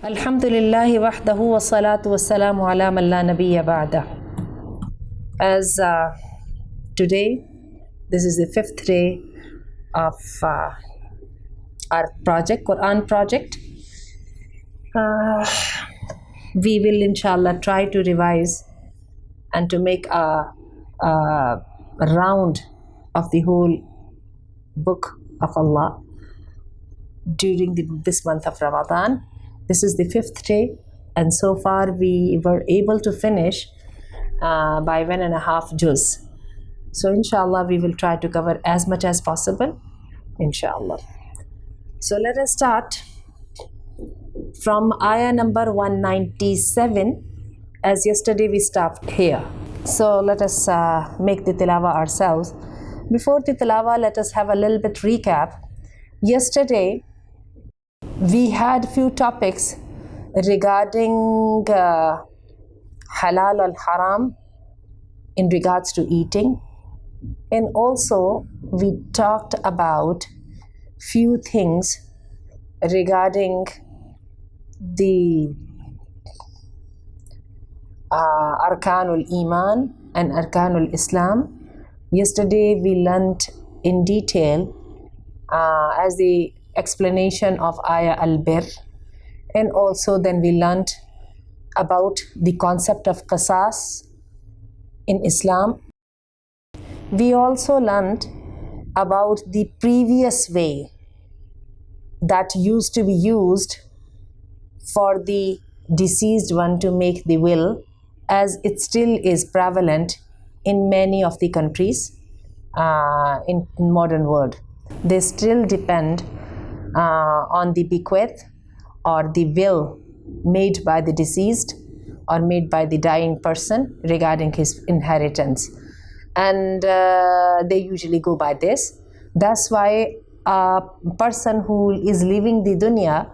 Alhamdulillahi wahdahu wa salatu wa salamu ala man la nabiyya ba'dah. As today, this is the 5th day of our project, Quran project. We will inshallah try to revise and to make a round of the whole book of Allah during this month of Ramadan. This is the 5th day, and so far we were able to finish by 1.5 juz. So inshallah we will try to cover as much as possible, inshallah. So let us start from ayah number 197, as yesterday we stopped here. So let us make the tilawa ourselves. Before the tilawa, let us have a little bit recap. Yesterday we had few topics regarding halal and haram in regards to eating, and also we talked about few things regarding the Arkanul Iman and Arkanul Islam. Yesterday we learnt in detail as the explanation of Ayah al-Bir, and also then we learnt about the concept of qasas in Islam. We also learnt about the previous way that used to be used for the deceased one to make the will, as it still is prevalent in many of the countries in modern world. They still depend on the bequest or the will made by the deceased or made by the dying person regarding his inheritance, and they usually go by this. That's why a person who is leaving the dunya,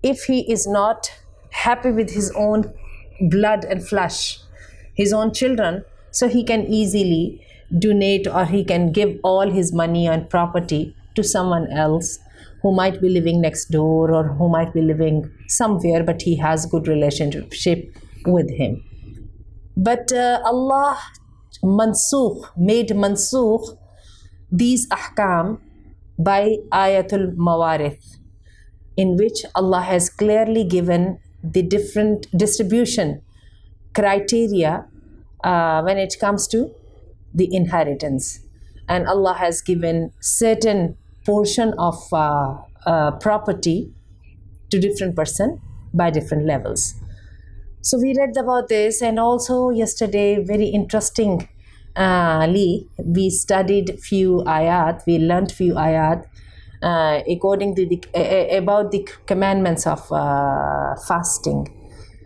if he is not happy with his own blood and flesh, his own children, so he can easily donate, or he can give all his money and property to someone else who might be living next door or who might be living somewhere, but he has good relationship with him. But Allah made mansukh these ahkam by ayatul mawarith, in which Allah has clearly given the different distribution criteria when it comes to the inheritance, and Allah has given certain portion of property to different person by different levels. So we read about this, and also yesterday very interestingly we studied few ayat, we learned few ayat according to about the commandments of fasting.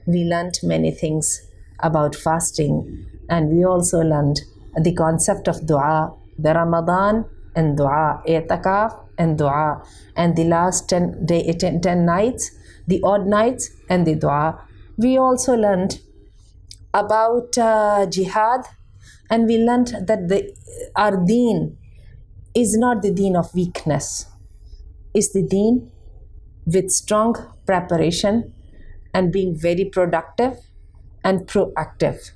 We learned many things about fasting, and we also learned the concept of dua, the Ramadan and dua, i'tikaf and dua, and the last 10 nights, the odd nights and the dua. We also learned about jihad, and we learned that our deen is not the deen of weakness. It's the deen with strong preparation and being very productive and proactive.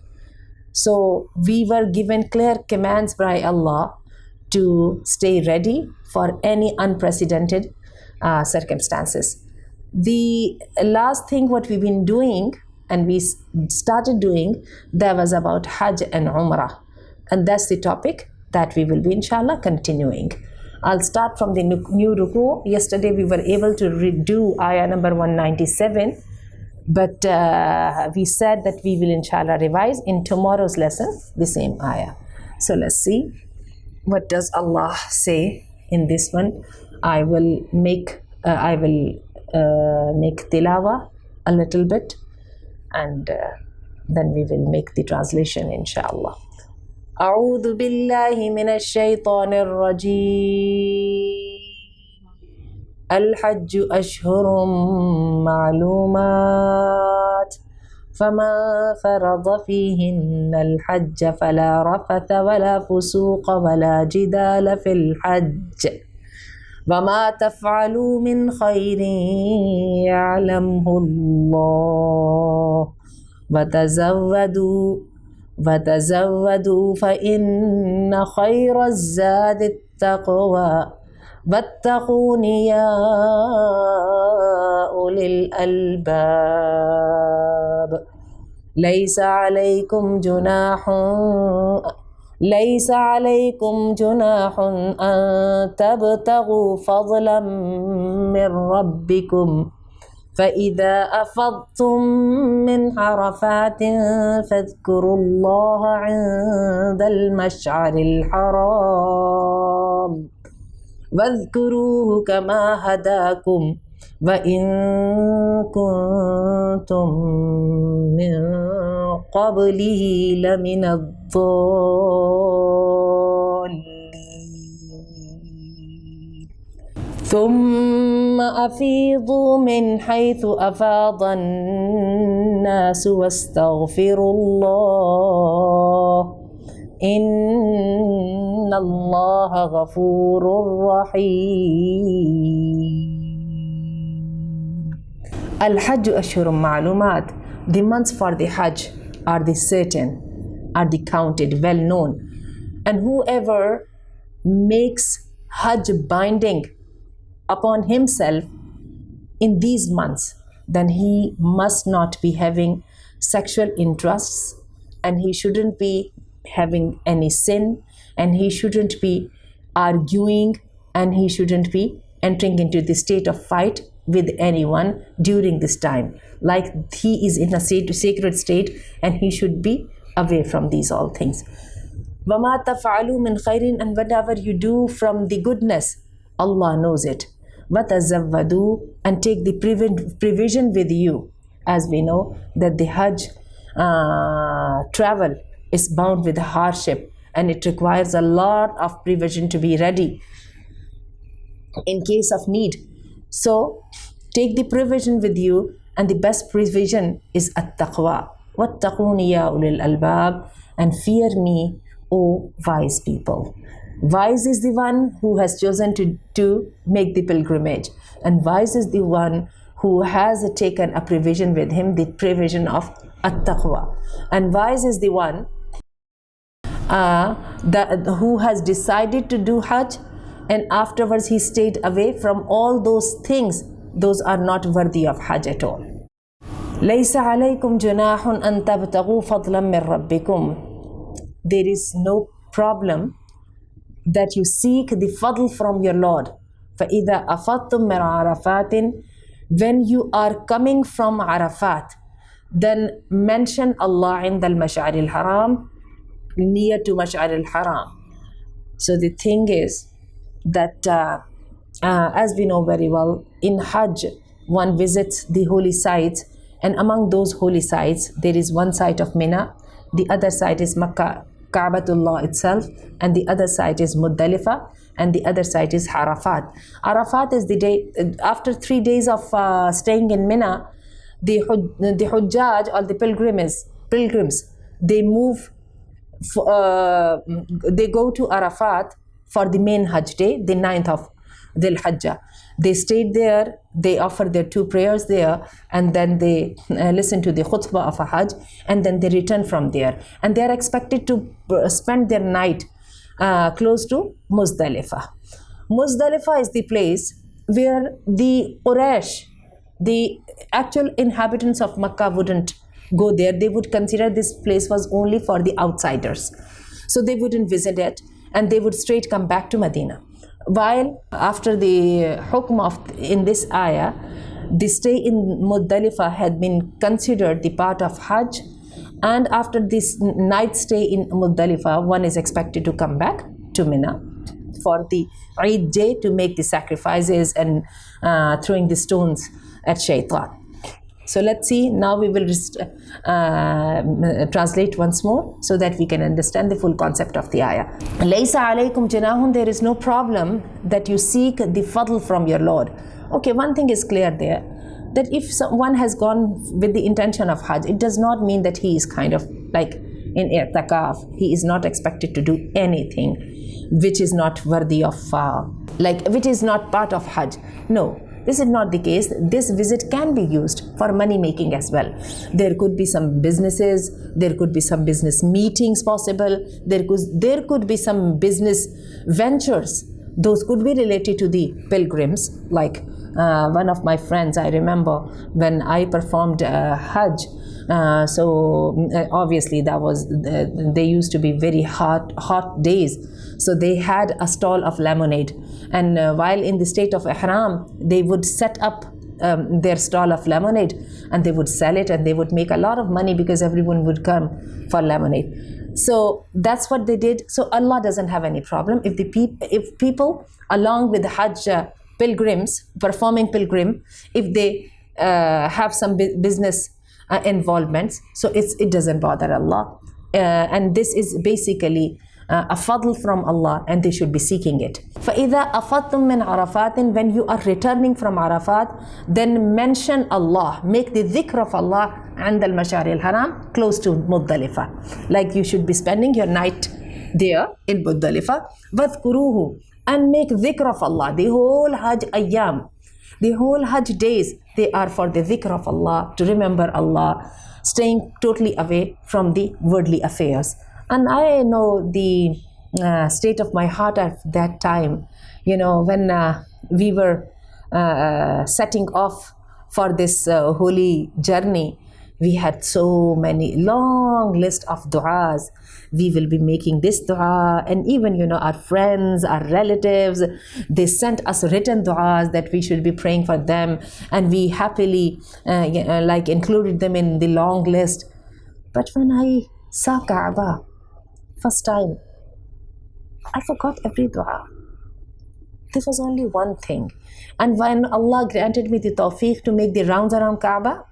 So we were given clear commands by Allah to stay ready for any unprecedented circumstances. The last thing what we've been doing, and we started doing, that was about Hajj and Umrah, and that's the topic that we will be inshallah continuing. I'll start from the new ruku. Yesterday we were able to redo ayah number 197, but we said that we will inshallah revise in tomorrow's lesson the same ayah. So let's see what does Allah say in this one. I will make tilawa a little bit, and then we will make the translation inshallah. أعوذ بالله من الشيطان الرجيم. الحج أشهر معلومات، فمن فرض فيهن الحج فلا رفث ولا فسوق ولا جدال في الحج، وَمَا تَفْعَلُوا مِنْ خَيْرٍ يَعْلَمْهُ اللَّهُ وَتَزَوَّدُوا فَإِنَّ خَيْرَ الزَّادِ التَّقْوَى وَاتَّقُونِ يَا أُولِي الْأَلْبَابِ لَيْسَ عَلَيْكُمْ جُنَاحٌ أَن تَبْتَغُوا فَضْلًا مِّن رَّبِّكُمْ فَإِذَا أَفَضْتُم مِّنْ عَرَفَاتٍ فاذكروا الله عند المشعر الحرام واذكروه كما هداكم وإن كنتم من قبله لمن الضالين ثم أفيضوا من حيث أفاض الناس واستغفروا الله إن الله غفور رحيم. Al-Hajj Ashhurum Ma'lumat. The months for the Hajj are the certain, are the counted, well known. And whoever makes Hajj binding upon himself in these months, then he must not be having sexual interests, and he shouldn't be having any sin, and he shouldn't be arguing, and he shouldn't be entering into the state of fight with anyone during this time. Like he is in a sacred state, and he should be away from these all things. وَمَا تَفْعَلُوا مِنْ خَيْرٍ, and whatever you do from the goodness, Allah knows it. وَتَزَوَّدُوا, and take the provision with you. As we know that the Hajj travel is bound with hardship, and it requires a lot of provision to be ready in case of need. So take the provision with you, and the best provision is at-taqwa. وَاتَّقُونِ يَا أُولِي الْأَلْبَابِ, and fear me, O wise people. Wise is the one who has chosen to make the pilgrimage, and wise is the one who has taken a provision with him, the provision of at-taqwa. And wise is the one who has decided to do Hajj, and afterwards he stayed away from all those things. Those are not worthy of Hajj at all. لَيْسَ عَلَيْكُمْ جُنَاحٌ أَن تَبْتَغُوا فَضْلًا مِّن رَّبِّكُمْ. There is no problem that you seek the fadl from your Lord. فَإِذَا أَفَضْتُم مِّنْ عَرَفَاتٍ, when you are coming from Arafat, then mention Allah عند المشعر الحرام, near to Mash'ar al-Haram. So the thing is that as we know very well, in Hajj one visits the holy sites, and among those holy sites there is one site of Mina, the other site is Makkah, Ka'batullah itself, and the other site is Muzdalifah, and the other site is Arafat. Arafat is the day after 3 days of staying in Mina. The Hujjaj, or the pilgrims, they move. They go to Arafat for the main Hajj day, the 9th of Dhul Hijjah. They stayed there, they offer their 2 prayers there, and then they listen to the khutbah of a Hajj, and then they return from there. And they are expected to spend their night close to Muzdalifah. Muzdalifah is the place where the Quraysh, the actual inhabitants of Makkah, wouldn't go there. They would consider this place was only for the outsiders. So they wouldn't visit it, and they would straight come back to Medina. While after the hukm of in this ayah, the stay in Muzdalifah had been considered the part of Hajj, and after this night stay in Muzdalifah, one is expected to come back to Mina for the Eid day to make the sacrifices and throwing the stones at Shaitan. So let's see, now we will translate once more so that we can understand the full concept of the ayah. Laysa alaykum junahun, there is no problem that you seek the fadl from your Lord. Okay, one thing is clear there, that if one has gone with the intention of Hajj, it does not mean that he is kind of like in i'tikaf, he is not expected to do anything which is not worthy of, which is not part of Hajj. No, this is not the case. This visit can be used for money making as well. There could be some businesses, there could be some business meetings possible, there could be some business ventures. Those could be related to the pilgrims. Like one of my friends, I remember when I performed Hajj, obviously that was they used to be very hot days, so they had a stall of lemonade, and while in the state of ihram, they would set up their stall of lemonade, and they would sell it, and they would make a lot of money because everyone would come for lemonade. So that's what they did. So Allah doesn't have any problem if people along with the Hajj pilgrims, performing pilgrim, if they have some business involvements, so it doesn't bother Allah, and this is basically a fadl from Allah, and they should be seeking it. فَإِذَا أَفَضْتُم مِّنْ عَرَفَاتٍ, when you are returning from Arafat, then mention Allah, make the dhikr of Allah عند المشعر الحرام, close to Muzdalifah. Like you should be spending your night there in Muzdalifah. وَاذْكُرُوهُ, and make dhikr of Allah. The whole Hajj ayyam, the whole Hajj days, they are for the dhikr of Allah, to remember Allah, staying totally away from the worldly affairs. And I know the state of my heart at that time, when we were setting off for this holy journey. We had so many long list of du'as. We will be making this dua, and even our friends, our relatives, they sent us written du'as that we should be praying for them, and we happily included them in the long list. But when I saw Kaaba first time, I forgot every dua. This was only one thing. And when Allah granted me the tawfiq to make the rounds around Kaaba,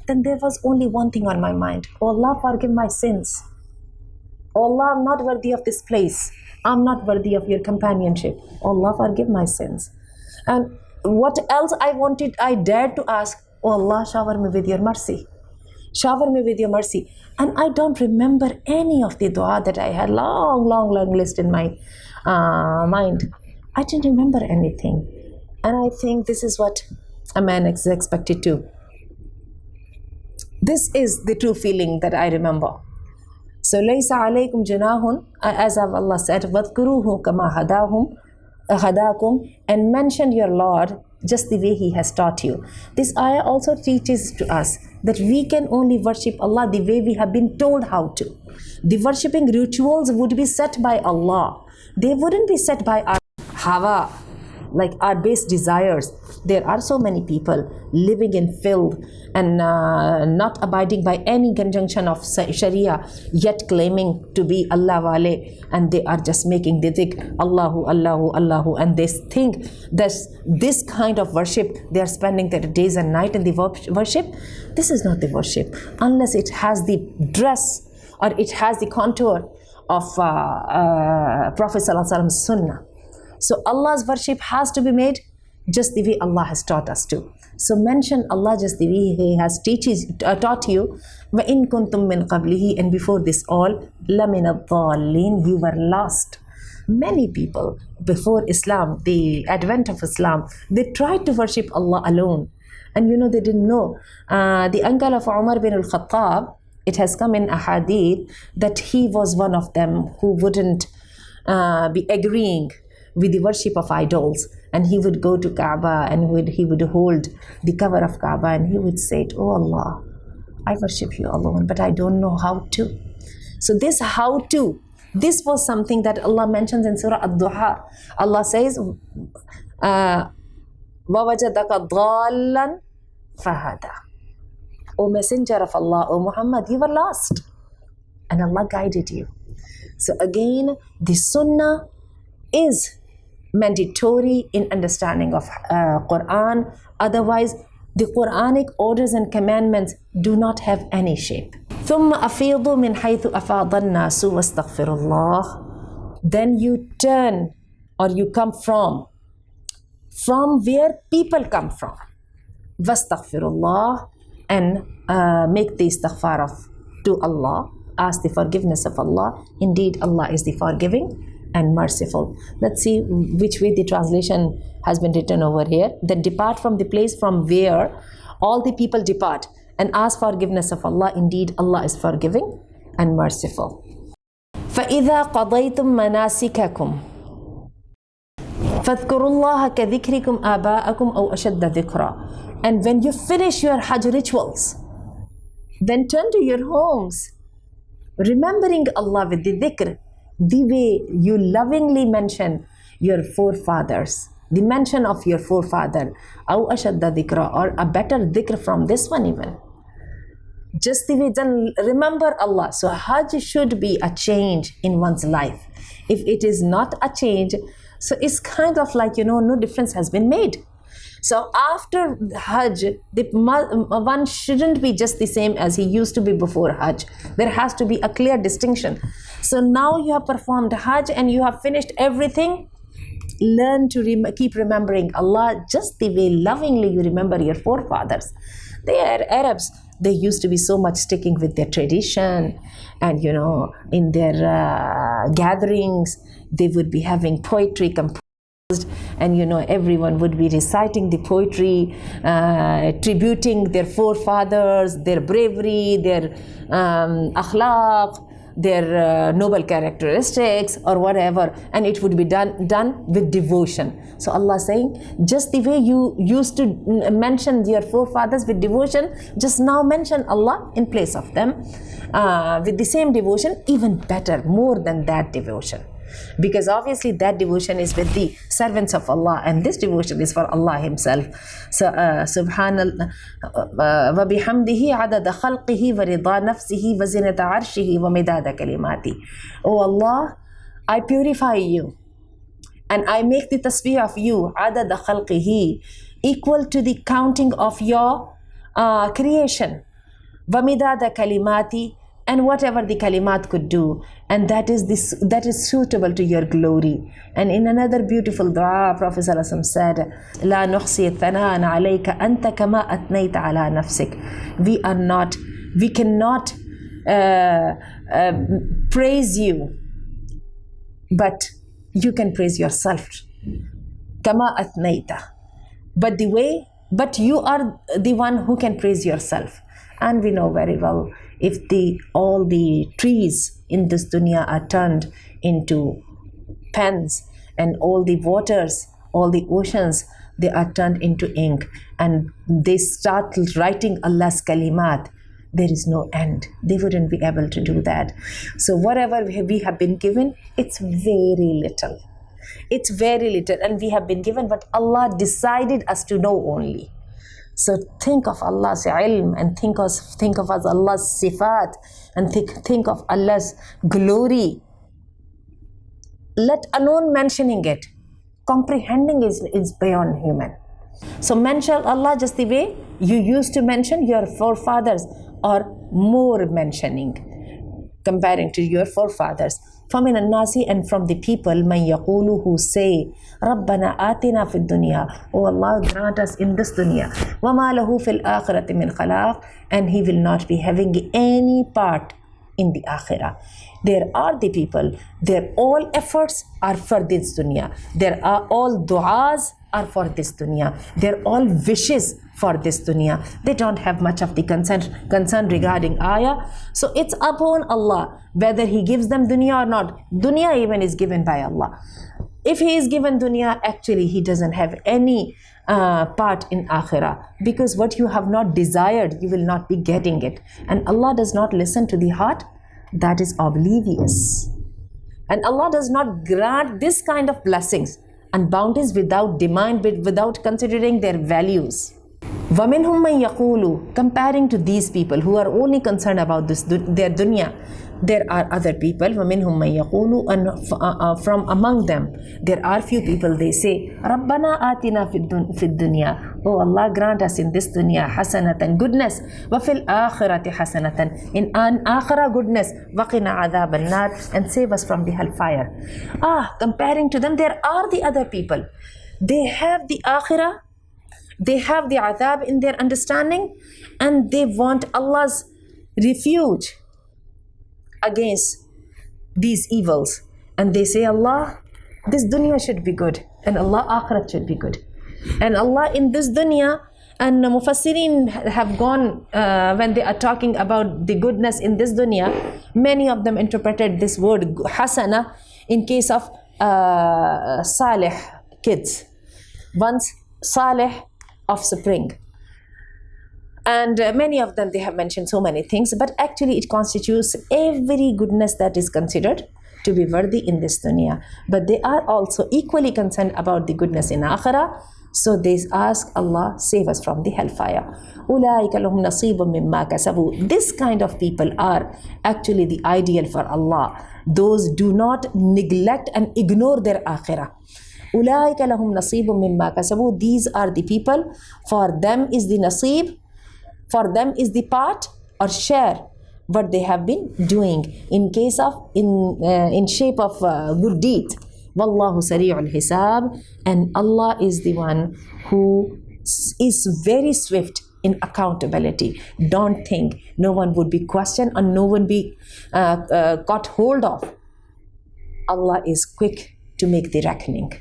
then there was only one thing on my mind. Oh Allah, forgive my sins. Oh Allah, I'm not worthy of this place. I'm not worthy of your companionship. Oh Allah, forgive my sins. And what else I wanted, I dared to ask, oh Allah, shower me with your mercy. Shower me with your mercy. And I don't remember any of the dua that I had long list in my mind. I didn't remember anything. And I think this is what a man is expected to. This is the true feeling that I remember. So, لَيْسَ عَلَيْكُمْ جُنَاحٌ, as Allah said, وَاذْكُرُوهُ كَمَا هَدَاكُمْ, and mention your Lord just the way He has taught you. This ayah also teaches to us that we can only worship Allah the way we have been told how to. The worshipping rituals would be set by Allah. They wouldn't be set by our hawa, like our base desires. There are so many people living in filth and not abiding by any conjunction of Sharia, yet claiming to be Allah wale, and they are just making the dhikr, Allahu, Allahu, Allahu, and they think that this kind of worship, they are spending their days and night in the worship. This is not the worship, unless it has the dress or it has the contour of Prophet Sallallahu Alaihi Wasallam's Sunnah. So Allah's worship has to be made just the way Allah has taught us to. So mention Allah just the way He has taught you. وَإِن كُنْتُم مِّن قَبْلِهِ, and before this all, لَمِنَ الضَّالِّينَ, you were lost. Many people before Islam, the advent of Islam, they tried to worship Allah alone. And they didn't know. The uncle of Umar bin al-Khattab, it has come in a hadith that he was one of them who wouldn't be agreeing with the worship of idols, and he would go to Kaaba and he would hold the cover of Kaaba, and he would say, oh Allah, I worship you alone, but I don't know how to. So this how to, this was something that Allah mentions in Surah Ad-Duha. Allah says, وَوَجَدَكَ ضَالًّا فَهَدَى. O Messenger of Allah, O Muhammad, you were lost, and Allah guided you. So again, the Sunnah is mandatory in understanding of Quran. Otherwise, the Quranic orders and commandments do not have any shape. ثُمَّ أَفِيضُوا مِنْ حَيْثُ أَفَاضَ النَّاسُ وَاسْتَغْفِرُ اللَّهِ. Then you turn, or you come from where people come from. وَاسْتَغْفِرُ اللَّهِ, and make the istighfar to Allah ask the forgiveness of Allah. Indeed, Allah is the forgiving and merciful. Let's see which way the translation has been written over here. That depart from the place from where all the people depart and ask forgiveness of Allah. Indeed, Allah is forgiving and merciful. فَإِذَا قَضَيْتُم مَنَاسِكَكُمْ فَاذْكُرُوا اللَّهَ كَذِكْرِكُمْ آبَاءَكُمْ أَوْ أَشَدَّ ذِكْرًا. And when you finish your Hajj rituals, then turn to your homes, remembering Allah with the dhikr, the way you lovingly mention your forefathers, the mention of your forefather, أَوْ أَشَدَّ ذِكْرًا, or a better dhikr from this one even. Just the way, then remember Allah. So Hajj should be a change in one's life. If it is not a change, so it's kind of like, no difference has been made. So after Hajj, one shouldn't be just the same as he used to be before Hajj. There has to be a clear distinction. So now you have performed Hajj and you have finished everything. Learn to keep remembering Allah just the way lovingly you remember your forefathers. They are Arabs. They used to be so much sticking with their tradition, and in their gatherings they would be having poetry composed, and everyone would be reciting the poetry, tributing their forefathers, their bravery, their akhlaq, their noble characteristics or whatever, and it would be done with devotion. So Allah is saying, just the way you used to mention your forefathers with devotion, just now mention Allah in place of them with the same devotion, even better, more than that devotion. Because obviously that devotion is with the servants of Allah, and this devotion is for Allah Himself. So Subhanallah wa bihamdihi adada khalqihi wa rida nafsihi wa zinata arshihi wa midada kalimati. Oh Allah, I purify you and I make the tasbih of you, adada khalqihi, equal to the counting of your creation, wa midada kalimati, and whatever the kalimat could do, and that is suitable to your glory. And in another beautiful dua, Prophet ﷺ said, "La nuhsi thana'an alayka anta kama athnayta ala nafsik." We cannot praise you, but you can praise yourself. Kama athnayta. But you are the one who can praise yourself. And we know very well, if all the trees in this dunya are turned into pens, and all the waters, all the oceans, they are turned into ink, and they start writing Allah's kalimat, there is no end. They wouldn't be able to do that. So whatever we have been given, it's very little. It's very little, and we have been given what Allah decided us to know only. So think of Allah's ilm, and think of Allah's sifat, and think of Allah's glory. Let alone mentioning it, comprehending is beyond human. So mention Allah just the way you used to mention your forefathers, or more mentioning, comparing to your forefathers. فَمِنَ النَّاسِ, and from the people, مَنْ يَقُولُ, who say, رَبَّنَا آتِنَا فِي الدُّنْيَا, oh Allah, grant us in this dunya, وَمَا لَهُ فِي الْآخِرَةِ مِنْ خَلَاقٍ, and he will not be having any part in the akhirah. There are the people, their all efforts are for this dunya. There are all du'as are for this dunya. They're all wishes for this dunya. They don't have much of the concern regarding ayah. So it's upon Allah whether He gives them dunya or not. Dunya even is given by Allah. If He is given dunya, actually He doesn't have any part in akhirah, because what you have not desired, you will not be getting it. And Allah does not listen to the heart that is oblivious. And Allah does not grant this kind of blessings and bounties without demand, without considering their values. وَمِنْهُمْ مَنْ يَقُولُ, comparing to these people who are only concerned about their dunya, there are other people. وَمِنْهُمْ مَنْ يَقُولُ, and from among them, there are few people, they say, رَبَّنَا آتِنَا فِي الدُّنْيَا, oh Allah, grant us in this dunya hasanatan, goodness, وَفِي الْآخِرَةِ hasanatan, in an akhirah goodness, وَقِنَا عَذَابَ النَّارِ, and save us from the hellfire. Comparing to them, there are the other people. They have the akhirah, they have the adhab in their understanding, and they want Allah's refuge. against these evils, and they say, Allah, this dunya should be good, and Allah, akhirat should be good. And Allah in this dunya, and Mufassirin have gone, when they are talking about the goodness in this dunya, many of them interpreted this word hasana in case of salih kids, once salih of spring. And many of them, they have mentioned so many things, but actually it constitutes every goodness that is considered to be worthy in this dunya. But they are also equally concerned about the goodness in akhirah. So they ask Allah, save us from the hellfire. أُولَٰئِكَ لَهُمْ نَصِيبٌ مِّمَّا كَسَبُوا. This kind of people are actually the ideal for Allah. Those do not neglect and ignore their akhirah. أُولَٰئِكَ لَهُمْ نَصِيبٌ مِّمَّا كَسَبُوا. These are the people, for them is the nasib, for them is the part or share what they have been doing in case of in shape of good deed. Wallahu sari'ul hisab, and Allah is the one who is very swift in accountability. Don't think no one would be questioned or no one be caught hold of. Allah is quick to make the reckoning.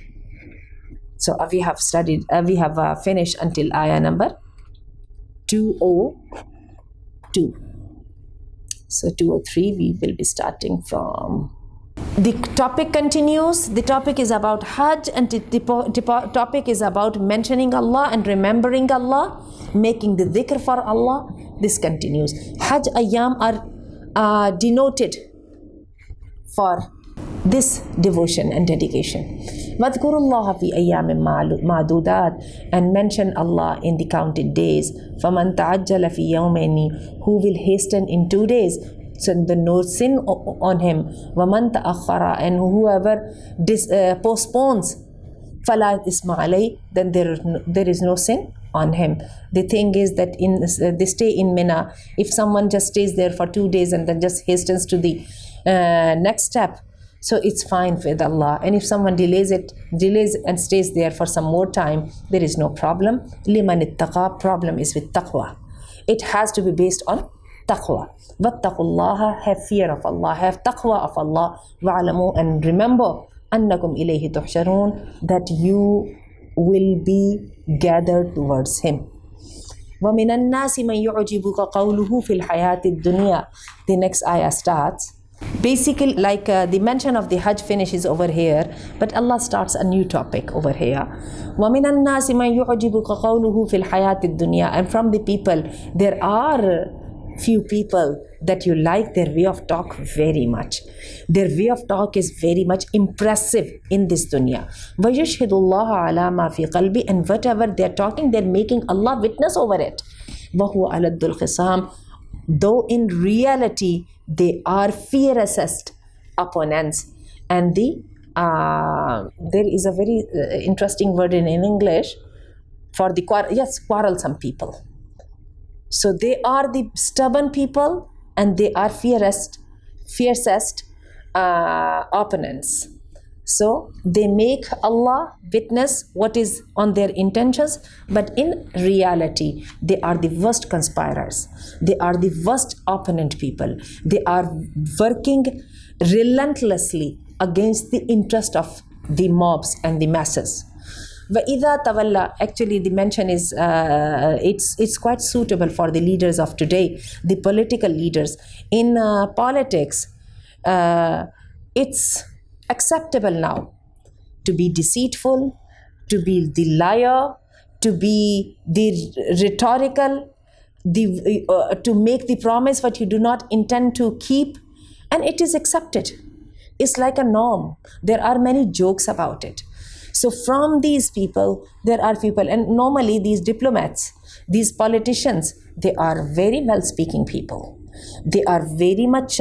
So we have studied, we have finished until ayah number 202. So 203 we will be starting from. The topic continues. The topic is about Hajj, and the topic is about mentioning Allah and remembering Allah, making the dhikr for Allah. This continues. Hajj ayyam are denoted for this devotion and dedication. وَاذْكُرُوا اللَّهَ فِي أَيَّامٍ مَعْدُودَاتٍ, and mention Allah in the counted days. فَمَنْ تَعَجَّلَ فِي يَوْمَيْنِ, who will hasten in 2 days, so the no sin on him. وَمَنْ تَأَخَّرَ, and whoever postpones, فَلَا إِثْمَ عَلَيْهِ, then there is no sin on him. The thing is that in they stay in Mina, if someone just stays there for 2 days and then just hastens to the next step, so it's fine with Allah. And if someone delays and stays there for some more time, there is no problem. لِمَنِ التَّقَى, problem is with taqwa. It has to be based on taqwa. وَاتَّقُوا اللَّهَ, have fear of Allah, have taqwa of Allah. وَعْلَمُوا, and remember, أَنَّكُمْ إِلَيْهِ تُحْشَرُونَ, that you will be gathered towards Him. وَمِنَ النَّاسِ مَنْ يُعْجِبُكَ قَوْلُهُ فِي الْحَيَاةِ الدُّنْيَا. The next ayah starts. Basically, like the mention of the Hajj finishes over here, but Allah starts a new topic over here. وَمِنَ النَّاسِ مَنْ يُعْجِبُكَ قَوْلُهُ فِي الْحَيَاةِ الدُّنْيَا. And from the people, there are few people that you like their way of talk very much. Their way of talk is very much impressive in this dunya. وَيُشْهِدُ اللَّهَ عَلَى مَا فِي قَلْبِ, and whatever they're talking, they're making Allah witness over it. وَهُوَ أَلَدُّ الْخِصَامِ, though in reality they are fiercest opponents. And there is a very interesting word in English for the quarrelsome people. So they are the stubborn people, and they are fiercest opponents. So they make Allah witness what is on their intentions, but in reality they are the worst conspirators. They are the worst opponent people. They are working relentlessly against the interest of the mobs and the masses. وَإِذَا تَوَلَّى, actually the mention is it's quite suitable for the leaders of today, the political leaders. In politics, it's acceptable now to be deceitful, to be the liar, to be the rhetorical, to make the promise what you do not intend to keep, and it is accepted. It's like a norm. There are many jokes about it. So from these people, there are people, and normally these diplomats, these politicians, they are very well-speaking people. They are very much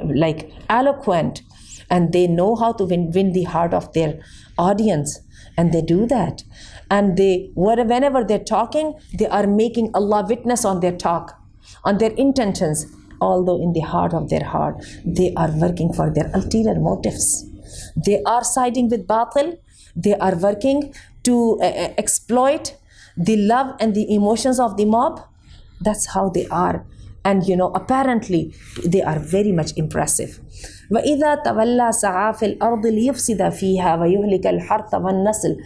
like eloquent, and they know how to win the heart of their audience, and they do that. And whenever they're talking, they are making Allah witness on their talk, on their intentions, although in the heart of their heart, they are working for their ulterior motives. They are siding with batil. They are working to exploit the love and the emotions of the mob. That's how they are. And apparently they are very much impressive. وَإِذَا تَوَلَّى سَعَى فِي الْأَرْضِ لِيُفْسِدَ فِيهَا وَيُهْلِكَ الْحَرْثَ وَالنَّسْلَ.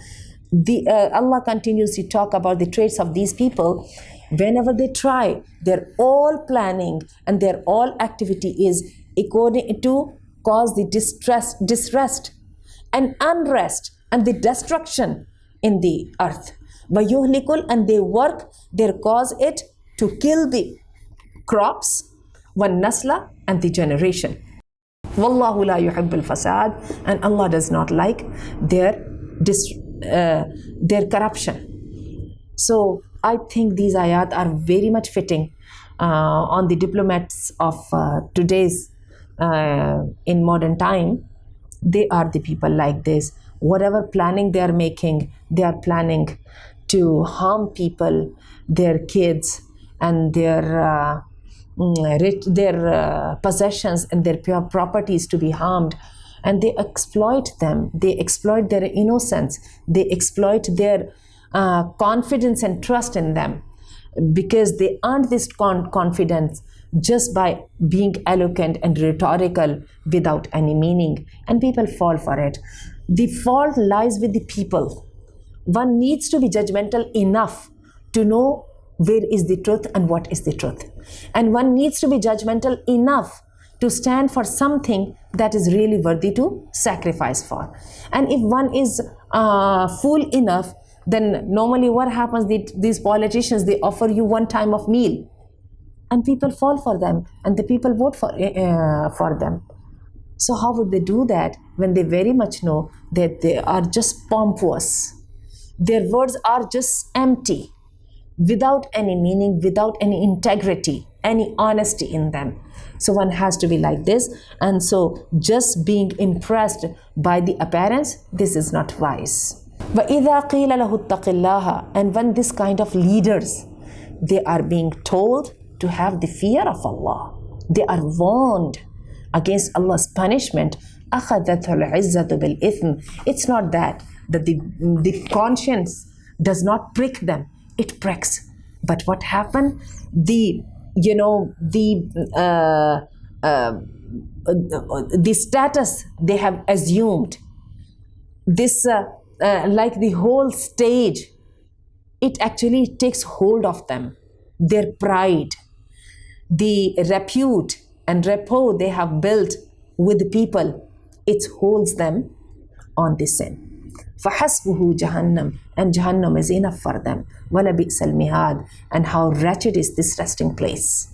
Allah continues to talk about the traits of these people. Whenever they try, they're all planning and their all activity is according to cause the disrest and unrest and the destruction in the earth. وَيُهْلِكُ, and they work, they cause it to kill the crops, وَالنَّسْلَ, and the generation. وَاللَّهُ لَا يُحِبُّ الْفَسَادِ, and Allah does not like their corruption. So I think these ayat are very much fitting on the diplomats of today's in modern time. They are the people like this. Whatever planning they are making, they are planning to harm people, their kids, and their possessions and their pure properties to be harmed. And they exploit them. They exploit their innocence. They exploit their confidence and trust in them, because they earned this confidence just by being eloquent and rhetorical without any meaning. And people fall for it. The fault lies with the people. One needs to be judgmental enough to know where is the truth and what is the truth. And one needs to be judgmental enough to stand for something that is really worthy to sacrifice for. And if one is fool enough, then normally what happens, these politicians, they offer you one time of meal and people fall for them and the people vote for them. So how would they do that when they very much know that they are just pompous? Their words are just empty, without any meaning, without any integrity, any honesty in them. So one has to be like this. And so just being impressed by the appearance, this is not wise. وَإِذَا قِيلَ لَهُ اتَّقِ اللَّهَ, and when this kind of leaders, they are being told to have the fear of Allah, they are warned against Allah's punishment, أَخَذَتْهُ الْعِزَّةُ بِالْإِثْمِ. It's not that the conscience does not prick them, it pricks. But what happened? The status they have assumed, this like the whole stage, it actually takes hold of them. Their pride, the repute and rapport they have built with the people, it holds them on the sin. فَحَسْبُهُ جَهَنَّمْ, and Jahannam is enough for them. وَلَبِئْسَ الْمِهَادِ, and how wretched is this resting place.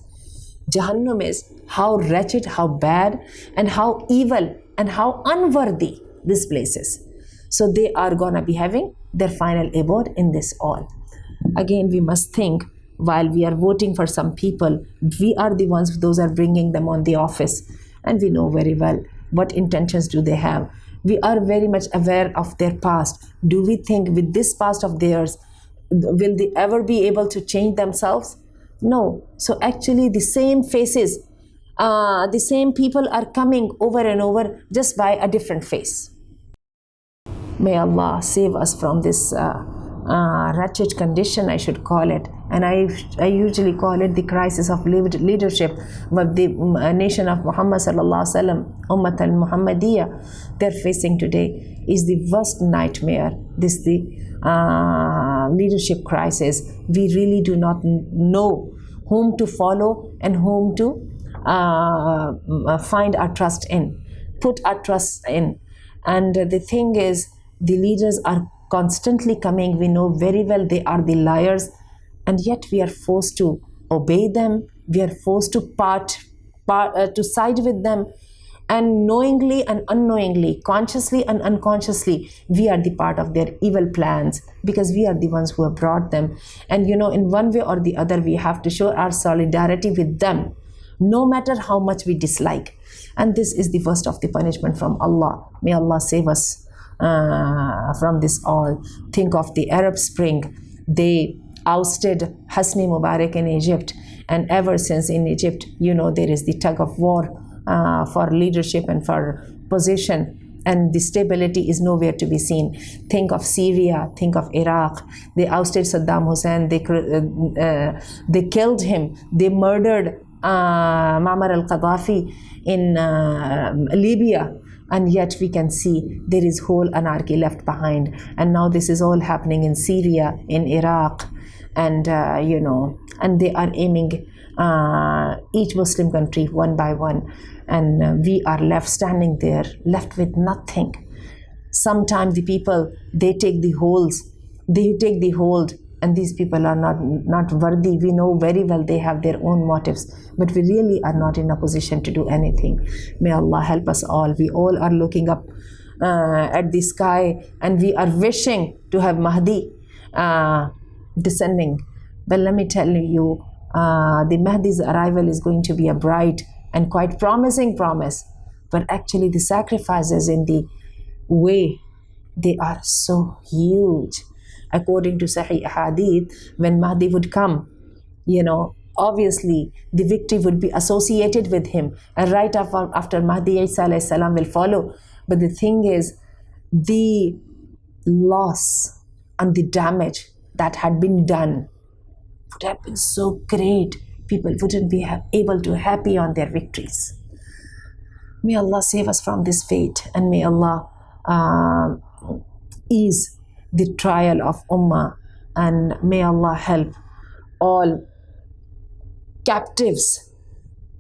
Jahannam is how wretched, how bad, and how evil, and how unworthy this place is. So they are gonna be having their final abode in this all. Again, we must think, while we are voting for some people, we are the ones, those are bringing them on the office, and we know very well what intentions do they have. We are very much aware of their past. Do we think with this past of theirs, will they ever be able to change themselves? No. So actually the same faces, the same people are coming over and over, just by a different face. May Allah save us from this wretched condition, I should call it. And I usually call it the crisis of leadership of the nation of Muhammad sallallahu alaihi wasallam, Ummat al-Muhammadiyah. They're facing today is the worst nightmare. This is the leadership crisis. We really do not know whom to follow and whom to find our trust in, put our trust in. And the thing is, the leaders are constantly coming. We know very well they are the liars, and yet we are forced to obey them. We are forced to to side with them, and knowingly and unknowingly, consciously and unconsciously, we are the part of their evil plans, because we are the ones who have brought them. And in one way or the other, we have to show our solidarity with them, no matter how much we dislike. And this is the worst of the punishment from Allah. May Allah save us from this all. Think of the Arab Spring. They ousted Hosni Mubarak in Egypt, and ever since in Egypt, there is the tug of war for leadership and for position, and the stability is nowhere to be seen. Think of Syria, think of Iraq. They ousted Saddam Hussein, they killed him, they murdered Muammar al-Qaddafi in Libya, and yet we can see there is whole anarchy left behind. And now this is all happening in Syria, in Iraq, and and they are aiming each Muslim country one by one, and we are left standing there, left with nothing. Sometimes the people, they take the hold, and these people are not worthy. We know very well they have their own motives, but we really are not in a position to do anything. May Allah help us all. We all are looking up at the sky, and we are wishing to have Mahdi descending. But let me tell you, the Mahdi's arrival is going to be a bright and quite promising promise, but actually the sacrifices in the way, they are so huge. According to Sahih Hadith, when Mahdi would come, obviously the victory would be associated with him, and right after Mahdi Isa alayhi salam will follow. But the thing is, the loss and the damage that had been done would have been so great, people wouldn't be able to happy on their victories. May Allah save us from this fate, and may Allah ease the trial of Ummah, and may Allah help all captives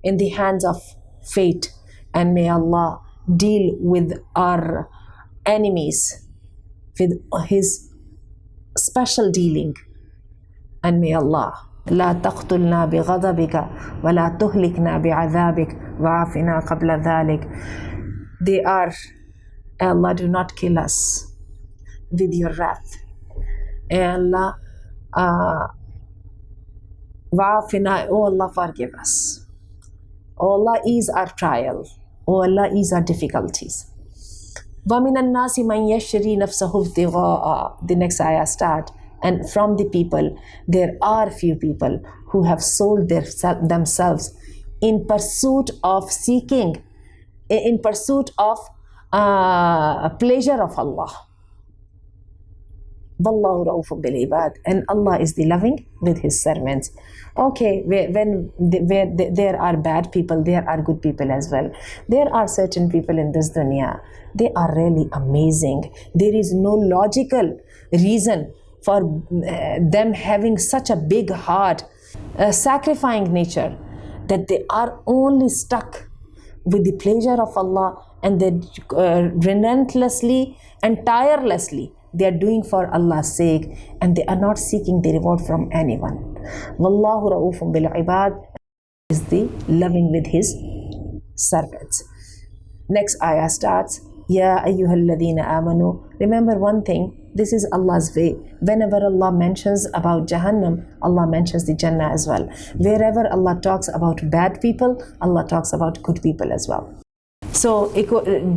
in the hands of fate, and may Allah deal with our enemies with His special dealing, and may Allah لا تقتلنا بغضبك ولا تهلكنا بعذابك وعافنا قبل ذلك. They are, Allah, do not kill us with your wrath. Allah, wa'afina, oh Allah, forgive us. Oh Allah, ease our trial. Oh Allah, ease our difficulties. وَمِنَ النَّاسِ مَنْ يَشْرِي نَفْسَهُ ابْتِغَاءَ. The next ayah start. And from the people, there are few people who have sold themselves in pursuit of seeking, in pursuit of pleasure of Allah. Wallahu ra'ufun bil ibad, and Allah is the loving with His servants. Okay, where there are bad people, there are good people as well. There are certain people in this dunya, they are really amazing. There is no logical reason for them having such a big heart, sacrificing nature, that they are only stuck with the pleasure of Allah, and they relentlessly and tirelessly they are doing for Allah's sake, and they are not seeking the reward from anyone. Wallahu ra'ufun bil ibad is the loving with His servants. Next ayah starts, Ya ayyuhalladhina amanu. Remember one thing, this is Allah's way. Whenever Allah mentions about Jahannam, Allah mentions the Jannah as well. Wherever Allah talks about bad people, Allah talks about good people as well. So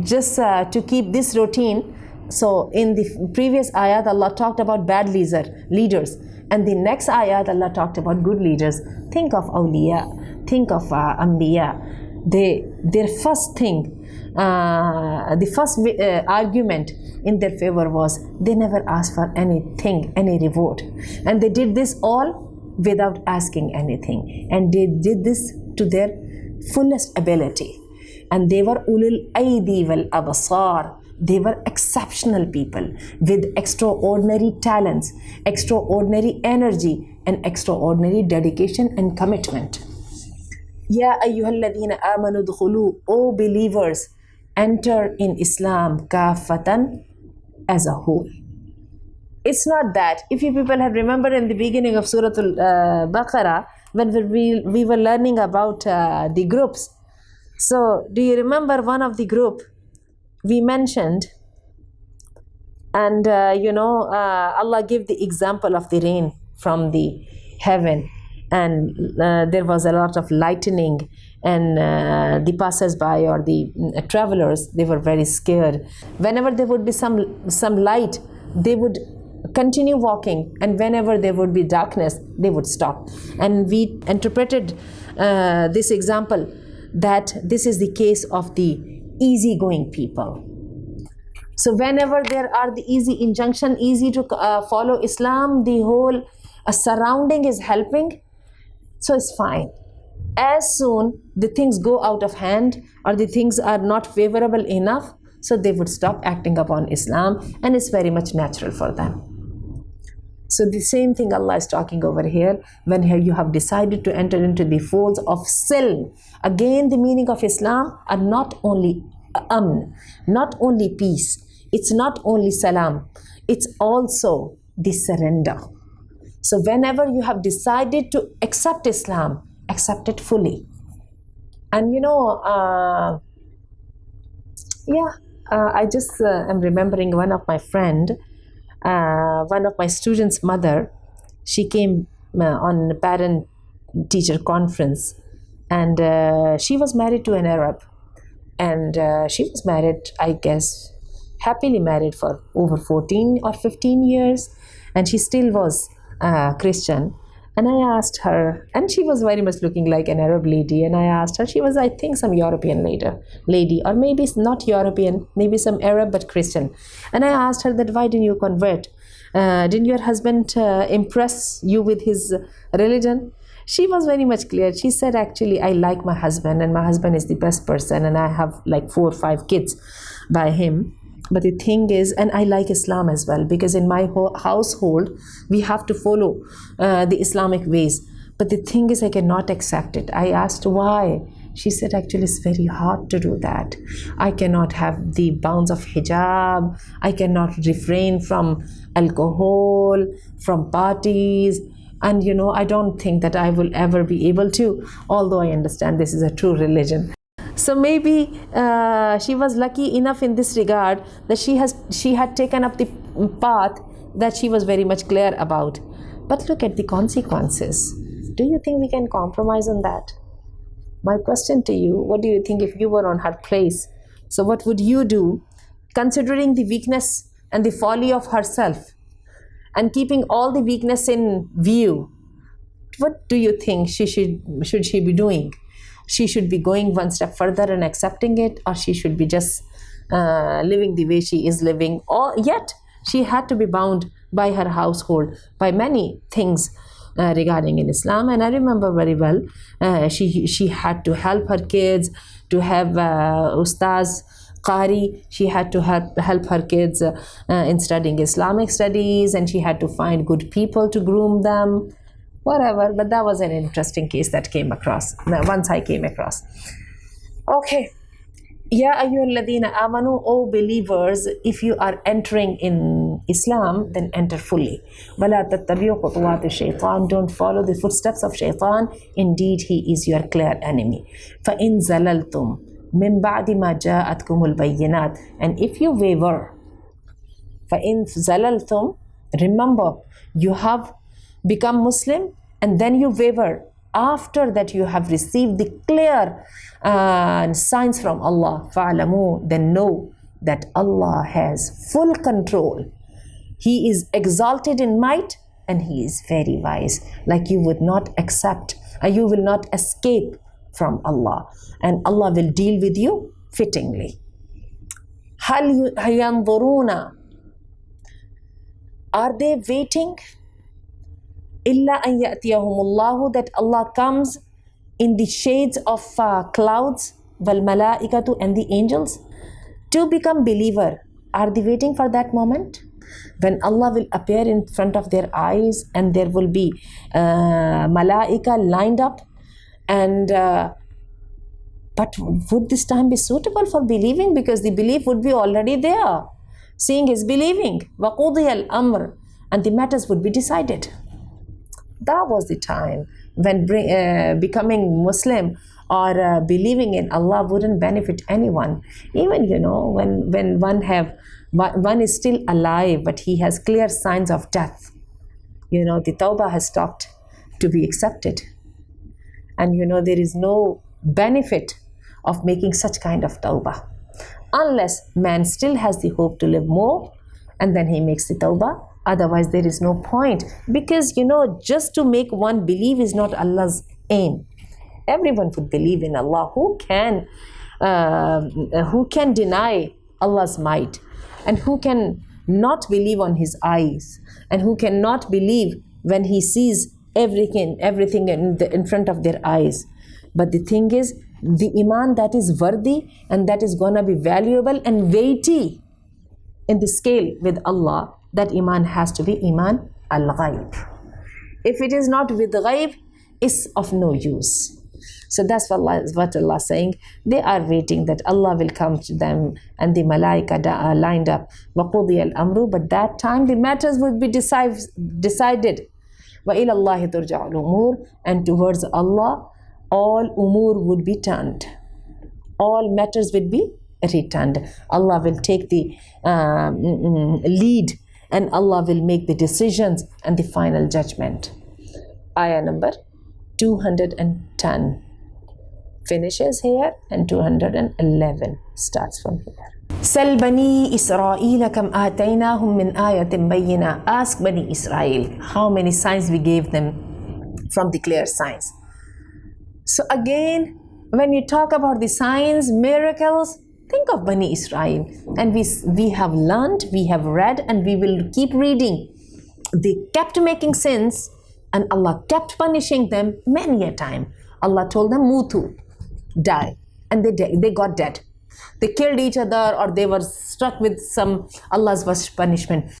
just to keep this routine, so in the previous ayat, Allah talked about bad leaders. And the next ayat, Allah talked about good leaders. Think of awliya, think of anbiya. Their first thing, the first argument in their favor was they never asked for anything, any reward. And they did this all without asking anything. And they did this to their fullest ability. And they were ulul aidi wal abasar. They were exceptional people with extraordinary talents, extraordinary energy, and extraordinary dedication and commitment. Ya ayyuhalladhina amanu dkhulu, O believers, enter in Islam kafatan, as a whole. It's not that, if you people have remembered in the beginning of Surah Baqarah, when we were learning about the groups. So do you remember one of the group we mentioned, and Allah gave the example of the rain from the heaven, and there was a lot of lightning, and the passers-by or the travelers, they were very scared. Whenever there would be some light, they would continue walking, and whenever there would be darkness, they would stop. And we interpreted this example that this is the case of the easygoing people. So whenever there are the easy injunction, easy to follow Islam, the whole surrounding is helping, so it's fine. as soon the things go out of hand or the things are not favorable enough, so they would stop acting upon Islam, and it's very much natural for them. So the same thing Allah is talking over here, when you have decided to enter into the folds of silm. Again, the meaning of Islam are not only not only peace, it's not only salam, it's also the surrender. So whenever you have decided to accept Islam, accept it fully. And I just am remembering one of my students' mother. She came on a parent-teacher conference, and she was married to an Arab, and she was married, I guess, happily married for over 14 or 15 years, and she still was Christian. And I asked her, and she was very much looking like an Arab lady, and I asked her, she was, I think, some European lady, or maybe not European, maybe some Arab but Christian. And I asked her that, why didn't you convert? Didn't your husband impress you with his religion? She was very much clear. She said, actually, I like my husband, and my husband is the best person, and I have like 4 or 5 kids by him. But the thing is, and I like Islam as well, because in my household, we have to follow the Islamic ways. But the thing is, I cannot accept it. I asked why. She said, actually, it's very hard to do that. I cannot have the bounds of hijab. I cannot refrain from alcohol, from parties. And, I don't think that I will ever be able to, although I understand this is a true religion. So maybe she was lucky enough in this regard that she had taken up the path that she was very much clear about. But look at the consequences. Do you think we can compromise on that? My question to you, what do you think if you were on her place? So what would you do, considering the weakness and the folly of herself, and keeping all the weakness in view? What do you think should she be doing? She should be going one step further and accepting it, or she should be just living the way she is living, or yet she had to be bound by her household, by many things regarding in Islam. And I remember very well, she had to help her kids to have ustaz, qari. She had to help her kids in studying Islamic studies, and she had to find good people to groom them. Whatever, but that was an interesting case that came across, once I came across. Okay. Ya ayyuhalladhina amanu, O believers, if you are entering in Islam, then enter fully. Wala tattabi'u khutuwati shaytan, don't follow the footsteps of shaitan. Indeed, he is your clear enemy. Fa in zalaltum min ba'di ma ja'atkumul bayyinat, and if you waver, fa in zalaltum, remember, you have become Muslim, and then you waver after that you have received the clear signs from Allah. فَعْلَمُوا, then know that Allah has full control. He is exalted in might, and He is very wise. Like you would not accept, you will not escape from Allah, and Allah will deal with you fittingly. هَلْ يَنْظُرُونَ, are they waiting? Illa an ya'tiyahumullahu, that Allah comes in the shades of clouds, wal malaikatu, and the angels, to become believer. Are they waiting for that moment when Allah will appear in front of their eyes, and there will be malaika lined up? And but would this time be suitable for believing? Because the belief would be already there. Seeing is believing. Wa qudiya al-amr, and the matters would be decided. That was the time when becoming Muslim or believing in Allah wouldn't benefit anyone. Even, when one is still alive, but he has clear signs of death, the tawbah has stopped to be accepted. And, there is no benefit of making such kind of tawbah, unless man still has the hope to live more, and then he makes the tawbah. Otherwise, there is no point, because, just to make one believe is not Allah's aim. Everyone would believe in Allah. Who can deny Allah's might? And who can not believe on His eyes? And who cannot believe when He sees everything in front of their eyes? But the thing is, the iman that is worthy and that is gonna be valuable and weighty in the scale with Allah, that iman has to be iman al-ghaib. If it is not with ghaib, it's of no use. So that's what Allah is saying. They are waiting that Allah will come to them and the malaika are lined up. وَقُضِيَ الْأَمْرُ. But that time the matters would be decided. وَإِلَى اللَّهِ تُرْجَعُ الْأُمُورِ. And towards Allah, all umur would be turned. All matters will be returned. Allah will take the lead and Allah will make the decisions and the final judgment. Ayah number 210 finishes here and 211 starts from here. سَلْ بَنِي إِسْرَائِيلَ كَمْ آتَيْنَاهُمْ مِنْ آيَةٍ بَيِّنَةٍ. Ask Bani Israel how many signs we gave them from the clear signs. So again, when you talk about the signs, miracles, think of Bani Israel. And we have learned, we have read, and we will keep reading. They kept making sins and Allah kept punishing them many a time. Allah told them, Mutu, die. And they got dead. They killed each other or they were struck with some Allah's worst punishment.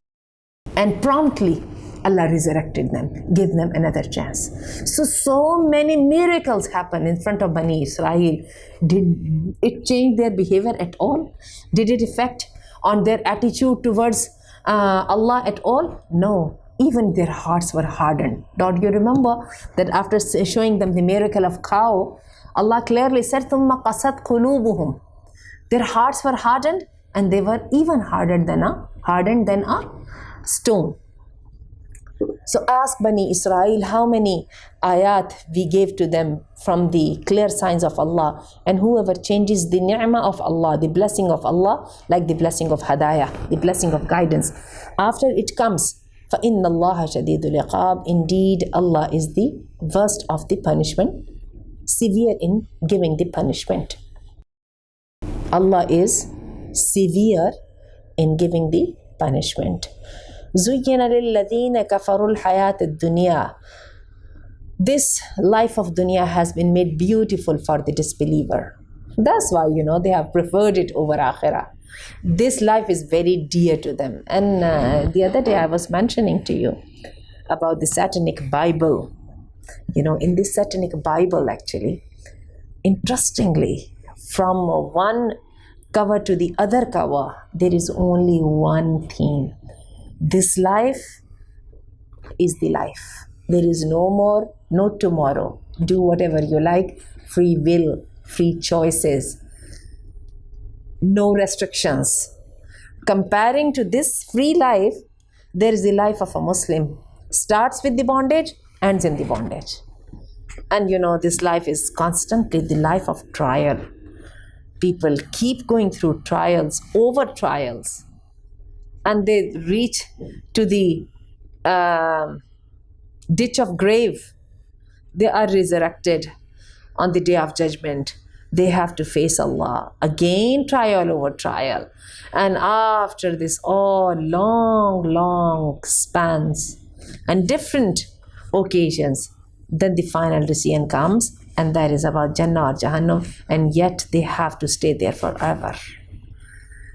And promptly, Allah resurrected them, gave them another chance. So many miracles happened in front of Bani Israel. Did it change their behavior at all? Did it affect on their attitude towards Allah at all? No. Even their hearts were hardened. Don't you remember that after showing them the miracle of cow, Allah clearly said, ثُمَّ قَسَتْ قُلُوبُهُمْ. Their hearts were hardened and they were even hardened than a stone. So ask Bani Israel how many ayat we gave to them from the clear signs of Allah. And whoever changes the ni'mah of Allah, the blessing of Allah, like the blessing of hadayah, the blessing of guidance, after it comes, فَإِنَّ اللَّهَ شَدِيدُ الْعِقَابِ. Indeed, Allah is the worst of the punishment, severe in giving the punishment. Allah is severe in giving the punishment. زُيِّنَ لِلَّذِينَ كَفَرُوا الْحَيَاةَ الدُّنْيَا. This life of dunya has been made beautiful for the disbeliever. That's why, they have preferred it over akhirah. This life is very dear to them. And the other day I was mentioning to you about the Satanic Bible. In this Satanic Bible, actually, interestingly, from one cover to the other cover, there is only one theme. This life is the life. There is no more, no tomorrow. Do whatever you like, free will, free choices, no restrictions. Comparing to this free life, there is the life of a Muslim. Starts with the bondage, ends in the bondage. And this life is constantly the life of trial. People keep going through trials, over trials. And they reach to the ditch of grave. They are resurrected on the day of judgment. They have to face Allah. Again, trial over trial. And after this, all long spans and different occasions, then the final decision comes, and that is about Jannah or Jahannam, and yet they have to stay there forever.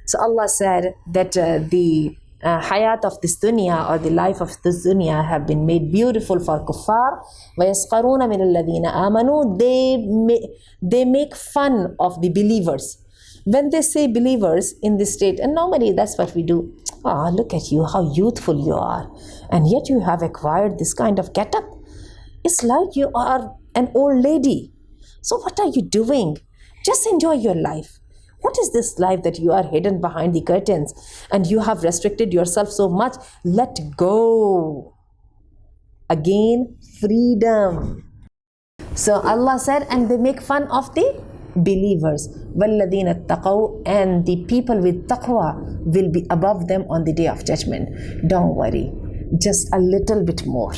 So Allah said that the hayat of this dunya, or the life of this dunya, have been made beautiful for kuffar. وَيَسْخَرُونَ مِنَ الَّذِينَ آمَنُوا. They make fun of the believers. When they say believers in this state, and normally that's what we do. Look at you, how youthful you are. And yet you have acquired this kind of get-up. It's like you are an old lady. So what are you doing? Just enjoy your life. What is this life that you are hidden behind the curtains and you have restricted yourself so much? Let go. Again, freedom. So Allah said, and they make fun of the believers. وَالَّذِينَ اتَّقَوْا. And the people with taqwa will be above them on the day of judgment. Don't worry, just a little bit more.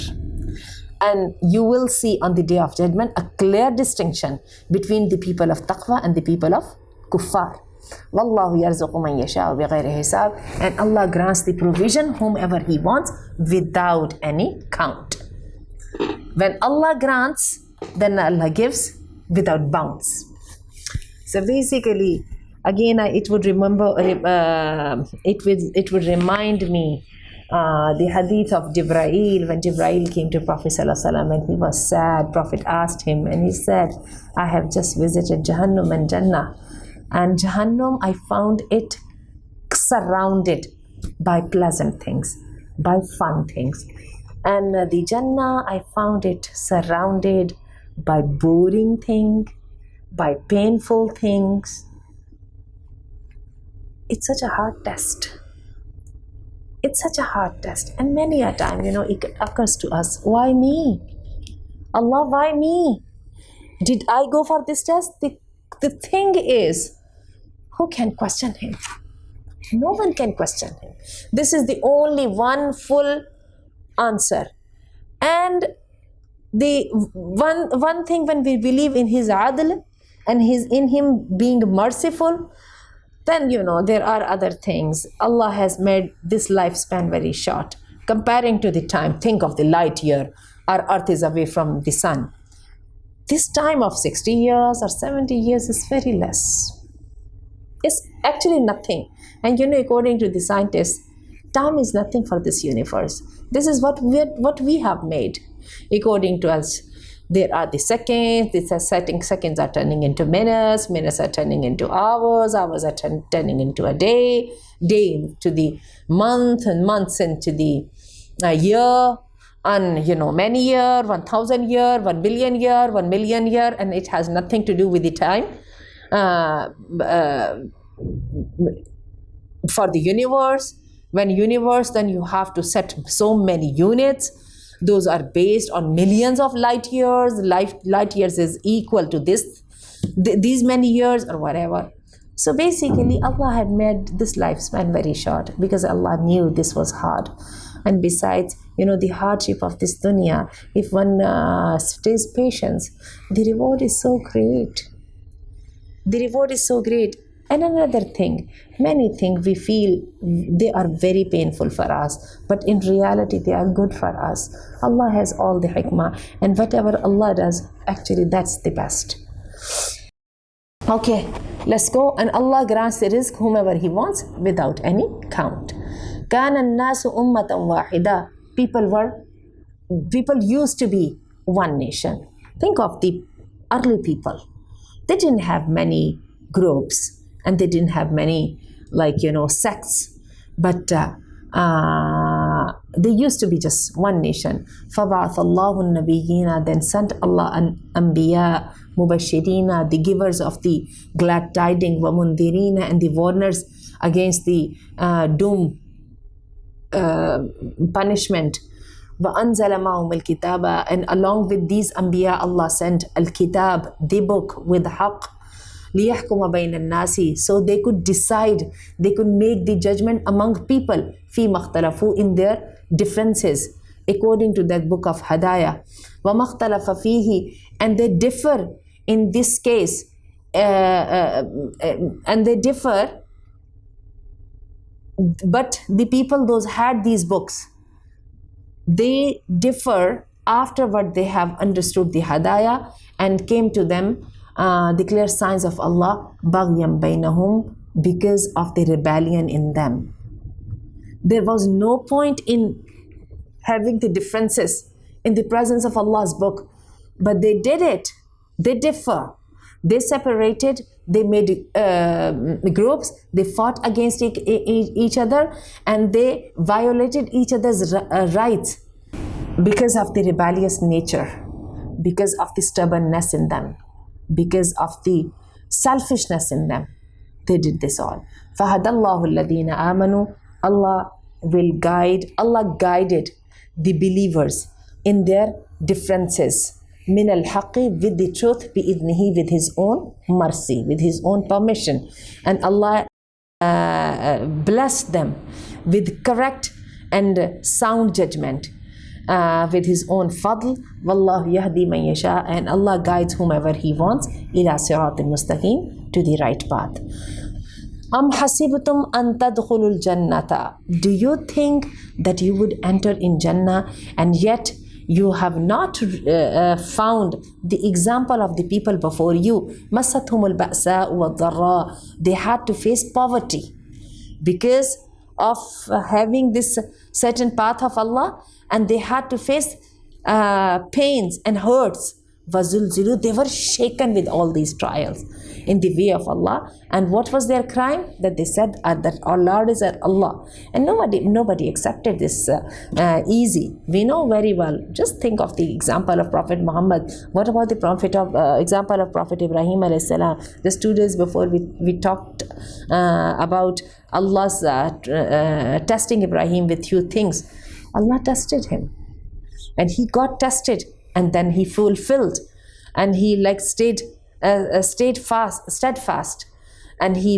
And you will see on the day of judgment a clear distinction between the people of taqwa and the people of kuffar. Wallahu yarzuqu man yasha'u bighayri hisab. And Allah grants the provision whomever He wants without any count. When Allah grants, then Allah gives without bounds. So basically, again, it would remind me the hadith of Jibreel, when Jibreel came to Prophet ﷺ and he was sad. Prophet asked him and he said, I have just visited Jahannam and Jannah, and Jahannam, I found it surrounded by pleasant things, by fun things, and the Jannah, I found it surrounded by boring things, by painful things. It's such a hard test. It's such a hard test. And many a time, it occurs to us, why me? Allah, why me? Did I go for this test? The thing is, who can question him? No one can question him. This is the only one full answer. And the one thing, when we believe in his adl and in him being merciful, then there are other things. Allah has made this lifespan very short. Comparing to the time, think of the light year. Our earth is away from the sun. This time of 60 years or 70 years is very less. It's actually nothing. And according to the scientists, time is nothing for this universe. This is what we have made. According to us, there are the seconds. The seconds are turning into minutes. Minutes are turning into hours. Hours are turning into a day. Day into the month, and months into the year. And many year, 1,000 year, 1 billion year, 1 million year, and it has nothing to do with the time. For the universe, when universe, then you have to set so many units. Those are based on millions of light years. Light years is equal to these many years or whatever. So basically, Allah had made this lifespan very short because Allah knew this was hard. And besides, the hardship of this dunya, if one stays patient, the reward is so great. The reward is so great. And another thing, many things we feel they are very painful for us, but in reality they are good for us. Allah has all the hikmah, and whatever Allah does, actually that's the best. Okay, let's go. And Allah grants the rizq whomever He wants without any count. كَانَ النَّاسُ أُمَّةً وَاحِدًا. People used to be one nation. Think of the early people. They didn't have many groups. And they didn't have many, sects. But they used to be just one nation. فَبَعَثَ اللَّهُ النَّبِيِّينَ. Then sent Allah an anbiya, mubashirina, the givers of the glad tidings, وَمُنذِرِينَ, and the warners against the doom, punishment. وَأَنزَلَ مَعُهُمُ الْكِتَابَ. And along with these anbiya, Allah sent al-kitab, the book, with haqq. لِيَحْكُمَ بَيْنَ النَّاسِ. So they could decide, they could make the judgment among people, فِي مَخْتَلَفُوا, in their differences, according to that book of Hadayah. وَمَخْتَلَفَ فِيهِ. And they differ in this case, and they differ, but the people those had these books, they differ afterward. They have understood the Hadayah and came to them the clear signs of Allah, بَغْيًا بَيْنَهُمْ, because of the rebellion in them. There was no point in having the differences in the presence of Allah's book, but they did it. They differ. They separated. They made groups. They fought against each other, and they violated each other's rights because of the rebellious nature, because of the stubbornness in them, because of the selfishness in them. They did this all. فَهَدَى اللَّهُ الَّذِينَ آمَنُوا. Allah guided the believers in their differences. مِنَ الْحَقِّ, with the truth, بِإِذْنِهِ, with His own mercy, with His own permission. And Allah blessed them with correct and sound judgment, with His own fadl. وَاللَّهُ يَهْدِي مَنْ يَشَاءُ. And Allah guides whomever He wants, إِلَى صِرَاطٍ مُسْتَقِيمٍ, to the right path. أَمْ حَسِبْتُمْ أَن تَدْخُلُوا الْجَنَّةَ. Do you think that you would enter in Jannah, and yet you have not found the example of the people before you. مَسَّتْهُمُ الْبَأْسَاءُ وَالضَّرَّاءُ. They had to face poverty because of having this certain path of Allah, and they had to face pains and hurts. وَزُلْزِلُوا. They were shaken with all these trials in the way of Allah. And what was their crime? That they said that our Lord is Allah. And nobody accepted this easy. We know very well. Just think of the example of Prophet Muhammad. What about the example of Prophet Ibrahim alayhi salam? Just 2 days before we talked about Allah's testing Ibrahim with few things. Allah tested him, and he got tested, and then he fulfilled, and he stayed steadfast, and he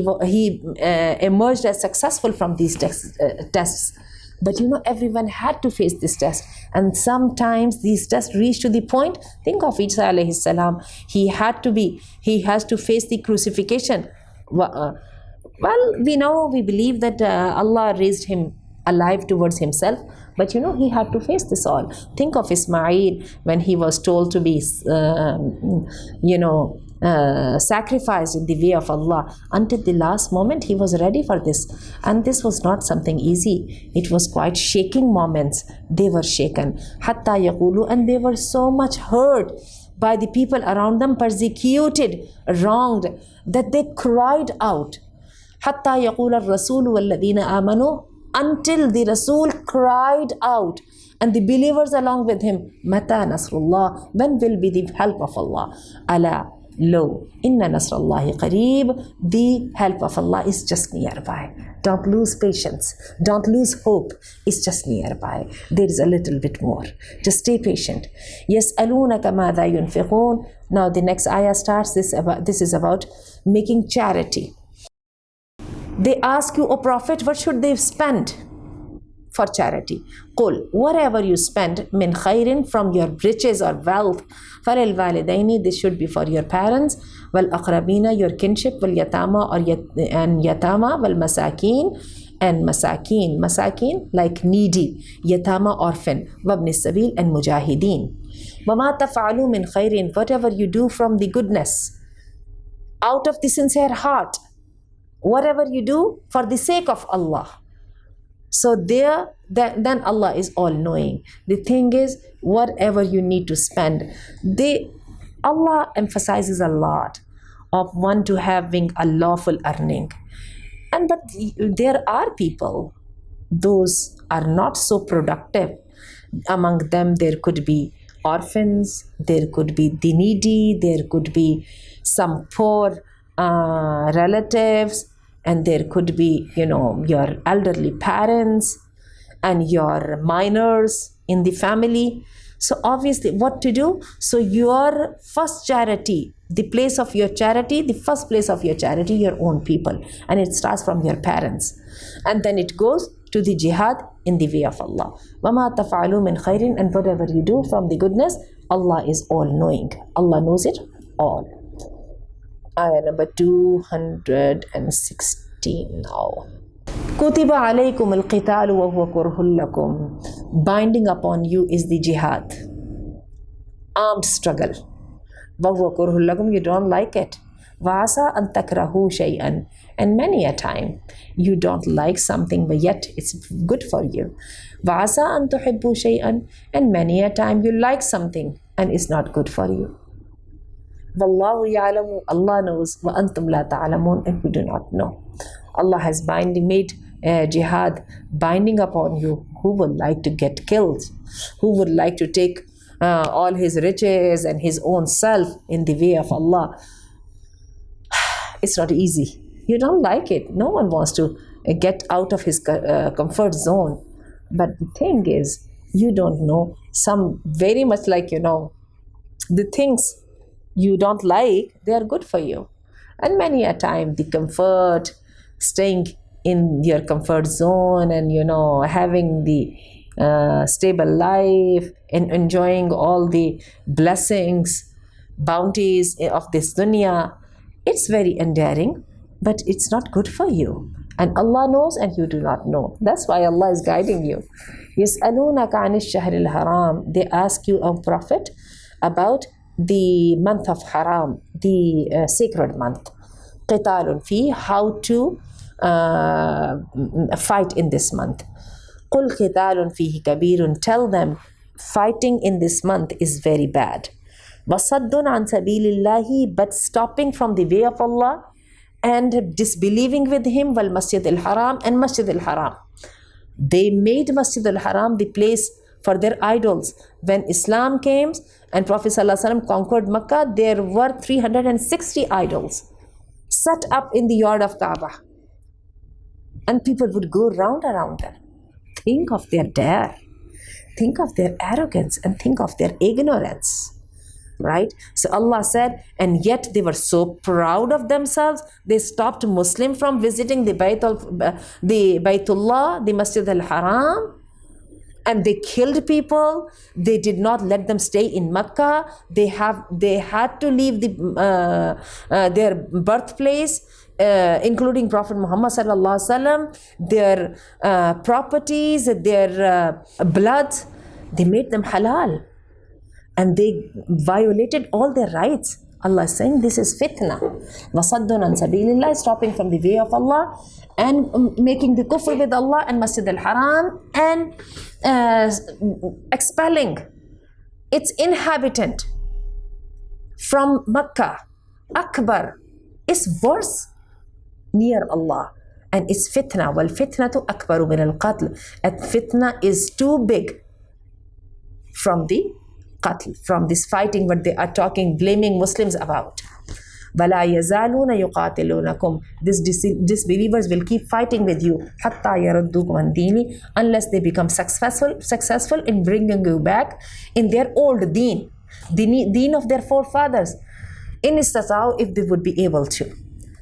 emerged as successful from these tests. But everyone had to face this test, and sometimes these tests reach to the point. Think of Isa alayhi salam. He has to face the crucifixion. Well, we believe that Allah raised him alive towards himself, but he had to face this all. Think of Ismail when he was told to be sacrificed in the way of Allah. Until the last moment he was ready for this, and this was not something easy. It was quite shaking moments. They were shaken hatta yaqulu, and they were so much hurt by the people around them, persecuted, wronged, that they cried out. Hatta yaqula ar-rasulu walladhina amanu, until the Rasul cried out, and the believers along with him, Mata Nasrullah, when will be the help of Allah? Ala, lo, inna Nasrullahi qareeb, the help of Allah is just nearby. Don't lose patience, don't lose hope, it's just nearby. There is a little bit more. Just stay patient. Yas'alunaka madha yunfiqun. Now the next ayah starts, this is about making charity. They ask you, O Prophet, what should they spend for charity? Qul, whatever you spend, min khairin, from your riches or wealth, falil walidaini, this should be for your parents, wal aqrabina, your kinship, wal yatama, and yatama, wal masakin, and masakin like needy, yatama, orphan, wabni sabil, and mujahideen. Wama taf'alu min khairin, whatever you do from the goodness, out of the sincere heart, whatever you do for the sake of Allah. So then Allah is all-knowing. The thing is, whatever you need to spend, Allah emphasizes a lot of one to having a lawful earning. But there are people, those are not so productive. Among them, there could be orphans, there could be the needy, there could be some poor relatives, and there could be, your elderly parents and your minors in the family. So obviously, what to do? So your first charity, the place of your charity, the first place of your charity, your own people. And it starts from your parents. And then it goes to the jihad in the way of Allah. وَمَا تَفْعَلُوا مِنْ خَيْرٍ, and whatever you do from the goodness, Allah is all-knowing. Allah knows it all. Ayah number 216 now. Kutiba alaykum al-qitalu wa huwa kurhul lakum. Binding upon you is the jihad, armed struggle. Wa huwa kurhul lakum, you don't like it. Wa asa an takrahu shay'an, and many a time you don't like something, but yet it's good for you. Wa asa an tuhibbu shay'an, and many a time you like something and it's not good for you. Wallahu ya'lamu, Allah knows, wa antum la ta'lamun, and we do not know. Allah has made jihad binding upon you. Who would like to get killed? Who would like to take all his riches and his own self in the way of Allah? It's not easy. You don't like it. No one wants to get out of his comfort zone. But the thing is, you don't know. Some very much like, the things you don't like, they are good for you. And many a time the comfort, staying in your comfort zone and having the stable life and enjoying all the blessings, bounties of this dunya, it's very endearing, but it's not good for you. And Allah knows and you do not know. That's why Allah is guiding you. يَسْأَلُونَكَ عَنِ الشَّهْرِ الْحَرَامِ. They ask you, O Prophet, about the month of Haram, the sacred month. قِتَالٌ فِيهِ. How to fight in this month. قُلْ قِتَالٌ فِيهِ كَبِيرٌ. Tell them, fighting in this month is very bad. وَصَدٌّ عَنْ سَبِيلِ اللَّهِ. But stopping from the way of Allah and disbelieving with Him. Wal Masjid al-Haram, and Masjid al-Haram. They made Masjid al-Haram the place for their idols. When Islam came and Prophet ﷺ conquered Makkah, there were 360 idols set up in the yard of Kaaba. And people would go round around them. Think of their dare. Think of their arrogance and think of their ignorance. Right? So Allah said, and yet they were so proud of themselves, they stopped Muslim from visiting the Baytullah, the Masjid al-Haram, and they killed people. They did not let them stay in Makkah. They had to leave their birthplace, including Prophet Muhammad sallallahu alaihi wasallam, their properties, their blood. They made them halal. And they violated all their rights. Allah is saying this is fitna. وَصَدٌّ عَنْ سَبِيلِ اللَّهِ. Stopping from the way of Allah and making the kufr with Allah and Masjid al-Haram and expelling its inhabitant from Makkah. Akbar is worse near Allah. And it's fitna. وَالْفِتْنَةُ أَكْبَرُ مِنَ الْقَتْلِ. And fitna is too big from the qatl, from this fighting what they are talking, blaming Muslims about. وَلَا يَزَالُونَ يُقَاتِلُونَكُمْ. These disbelievers will keep fighting with you حَتَّى يَرُدُّكُمْ عَنْ دِينِ. Unless they become successful in bringing you back in their old deen, the deen of their forefathers. In istata'u, if they would be able to.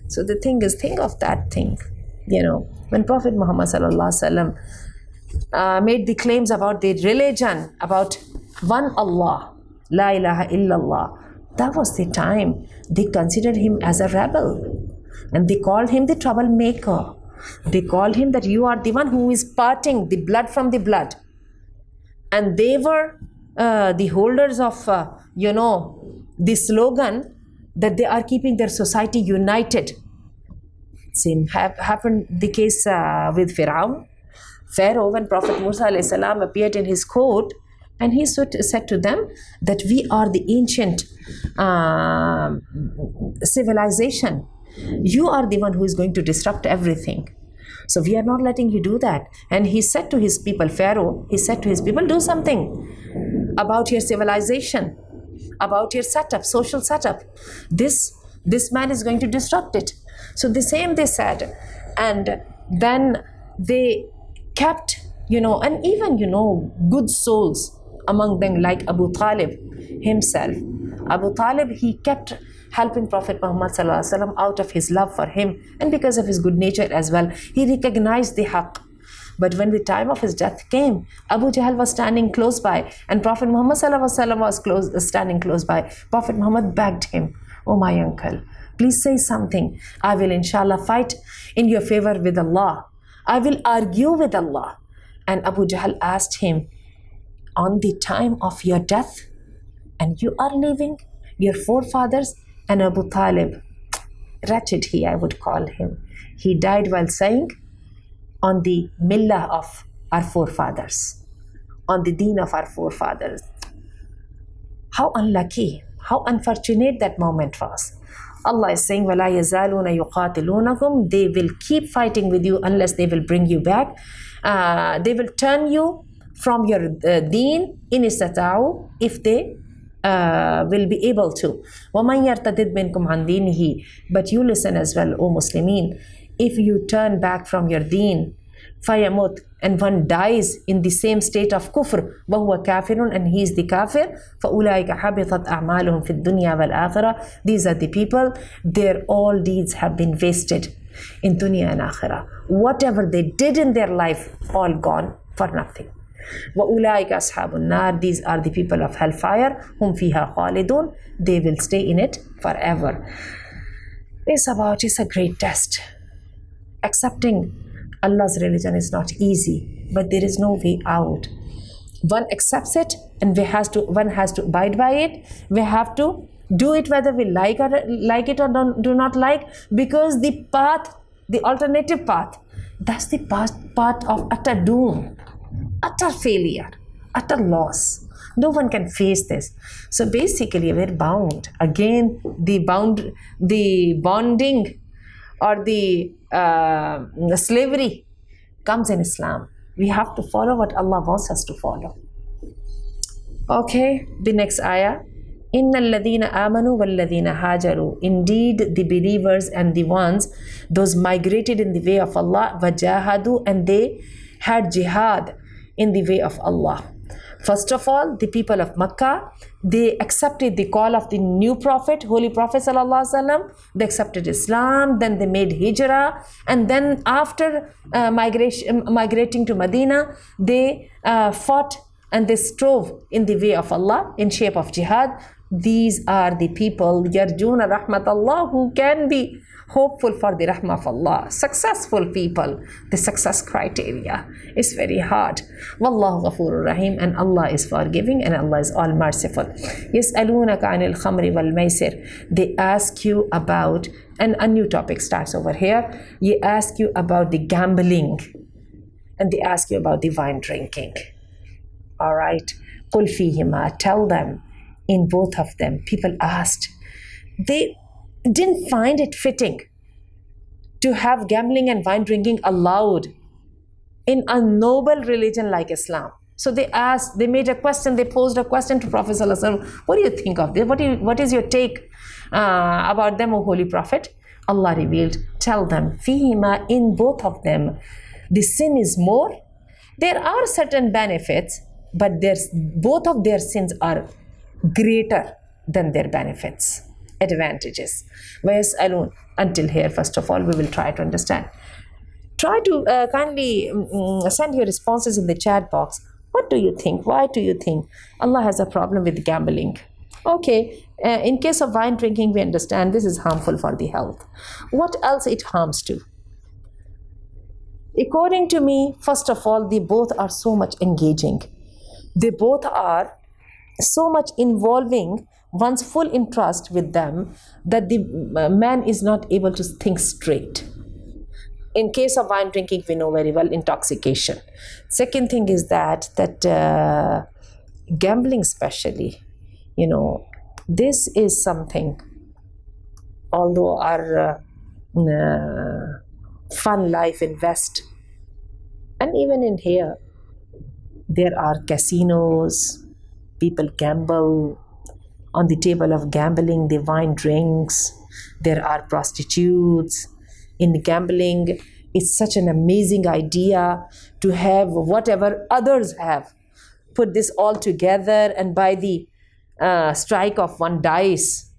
So the thing is, think of that thing. When Prophet Muhammad sallallahu alaihi wasallam made the claims about the religion, about one Allah, La ilaha illallah, that was the time they considered him as a rebel. And they called him the troublemaker. They called him that you are the one who is parting the blood from the blood. And they were the holders of, the slogan that they are keeping their society united. Same happened the case with Pharaoh, when Prophet Musa alayhi salam appeared in his court, and he said to them that we are the ancient civilization. You are the one who is going to disrupt everything. So we are not letting you do that. And he said to his people, Pharaoh, he said to his people, do something about your civilization, about your setup, social setup. This man is going to disrupt it. So the same they said. And then they kept, and even, good souls among them, like Abu Talib himself. Abu Talib, he kept helping Prophet Muhammad sallallahu alaihi wasallam out of his love for him and because of his good nature as well. He recognized the haqq. But when the time of his death came, Abu Jahl was standing close by and Prophet Muhammad sallallahu alaihi wasallam was standing close by. Prophet Muhammad begged him, "Oh my uncle, please say something. I will inshallah fight in your favor with Allah. I will argue with Allah." And Abu Jahl asked him, on the time of your death, and you are leaving your forefathers, and Abu Talib, wretched he, I would call him, he died while saying, on the millah of our forefathers, on the deen of our forefathers. How unlucky, how unfortunate that moment was. Allah is saying, وَلَا يَزَالُونَ يُقَاتِلُونَكُمْ. They will keep fighting with you unless they will bring you back. They will turn you from your deen in istata'u, if they will be able to. وَمَنْ يَرْتَدِدْ مِنْكُمْ عَنْ دِينِهِ. But you listen as well, O Muslimin. If you turn back from your deen, فَيَمُتْ, and one dies in the same state of kufr, وَهُوَ كَافِرٌ, and he is the kafir, فَأُولَٰئِكَ حَبِطَتْ أَعْمَالُهُمْ فِي الدُّنْيَا وَالْآخِرَةِ. These are the people, their all deeds have been wasted in dunya and akhirah. Whatever they did in their life, all gone for nothing. وَأُولَٰئِكَ أَصْحَابُ النَّارِ. These are the people of hellfire, هُمْ فِيهَا خَالِدُونَ. They will stay in it forever. It's a great test. accepting Allah's religion is not easy, but there is no way out. One accepts it, and one has to abide by it. We have to do it whether we like it or do not like, because the path, the alternative path, that's the path of utter doom, utter failure, utter loss. No one can face this. So basically we're bound. Again, the bonding or the slavery comes in Islam. We have to follow what Allah wants us to follow. Okay, the next ayah. Inna alladhina amanu walladhina hajaru. Indeed, the believers and the ones, those migrated in the way of Allah, wajahadu, and they had jihad in the way of Allah. First of all, the people of Makkah, they accepted the call of the new prophet, Holy Prophet Sallallahu Alaihi Wasallam. They accepted Islam, then they made hijrah, and then after migrating to Medina, they fought and they strove in the way of Allah in shape of jihad. These are the people, yarjuna rahmat Allah, who can be hopeful for the rahmah of Allah. Successful people, the success criteria is very hard. Wallahu ghafurur rahim, and Allah is forgiving and Allah is all merciful. Yas'alunaka anil khamri wal maisir. They ask you about, and a new topic starts over here. They ask you about the gambling, and they ask you about the wine drinking. All right. Qul fihima. Tell them, in both of them. People asked. They didn't find it fitting to have gambling and wine drinking allowed in a noble religion like Islam. So they asked, they made a question, they posed a question to Prophet ﷺ. What do you think of this? What is your take about them, O Holy Prophet? Allah revealed, tell them, fihima, in both of them, the sin is more. There are certain benefits, but both of their sins are greater than their benefits, advantages. وَيَسْأَلُونَ. Until here, first of all, we will try to understand. Try to kindly send your responses in the chat box. What do you think? Why do you think Allah has a problem with gambling? Okay, in case of wine drinking, we understand this is harmful for the health. What else it harms to? According to me, first of all, they both are so much engaging. They both are so much involving one's full interest with them that the man is not able to think straight. In case of wine drinking, we know very well, intoxication. Second thing is that gambling especially, this is something, although our fun life in West, and even in here, there are casinos, people gamble. On the table of gambling, they wine drinks. There are prostitutes. In gambling, it's such an amazing idea to have whatever others have. Put this all together, and by the strike of one dice,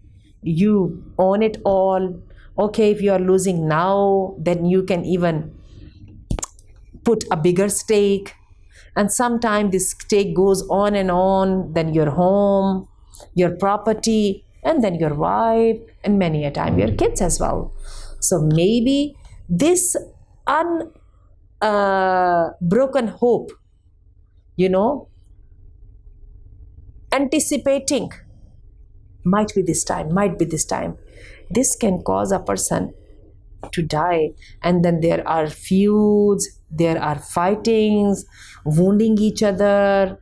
you own it all. Okay, if you are losing now, then you can even put a bigger stake. And sometimes this stake goes on and on, then your home, your property, and then your wife, and many a time your kids as well. So maybe this unbroken hope, anticipating, might be this time. This can cause a person to die, and then there are feuds, there are fightings, wounding each other,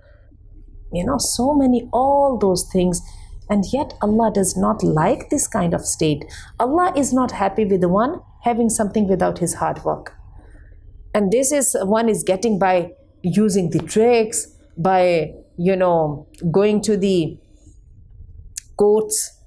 so many, all those things. And yet Allah does not like this kind of state. Allah is not happy with the one having something without his hard work. And this is one is getting by using the tricks, by going to the courts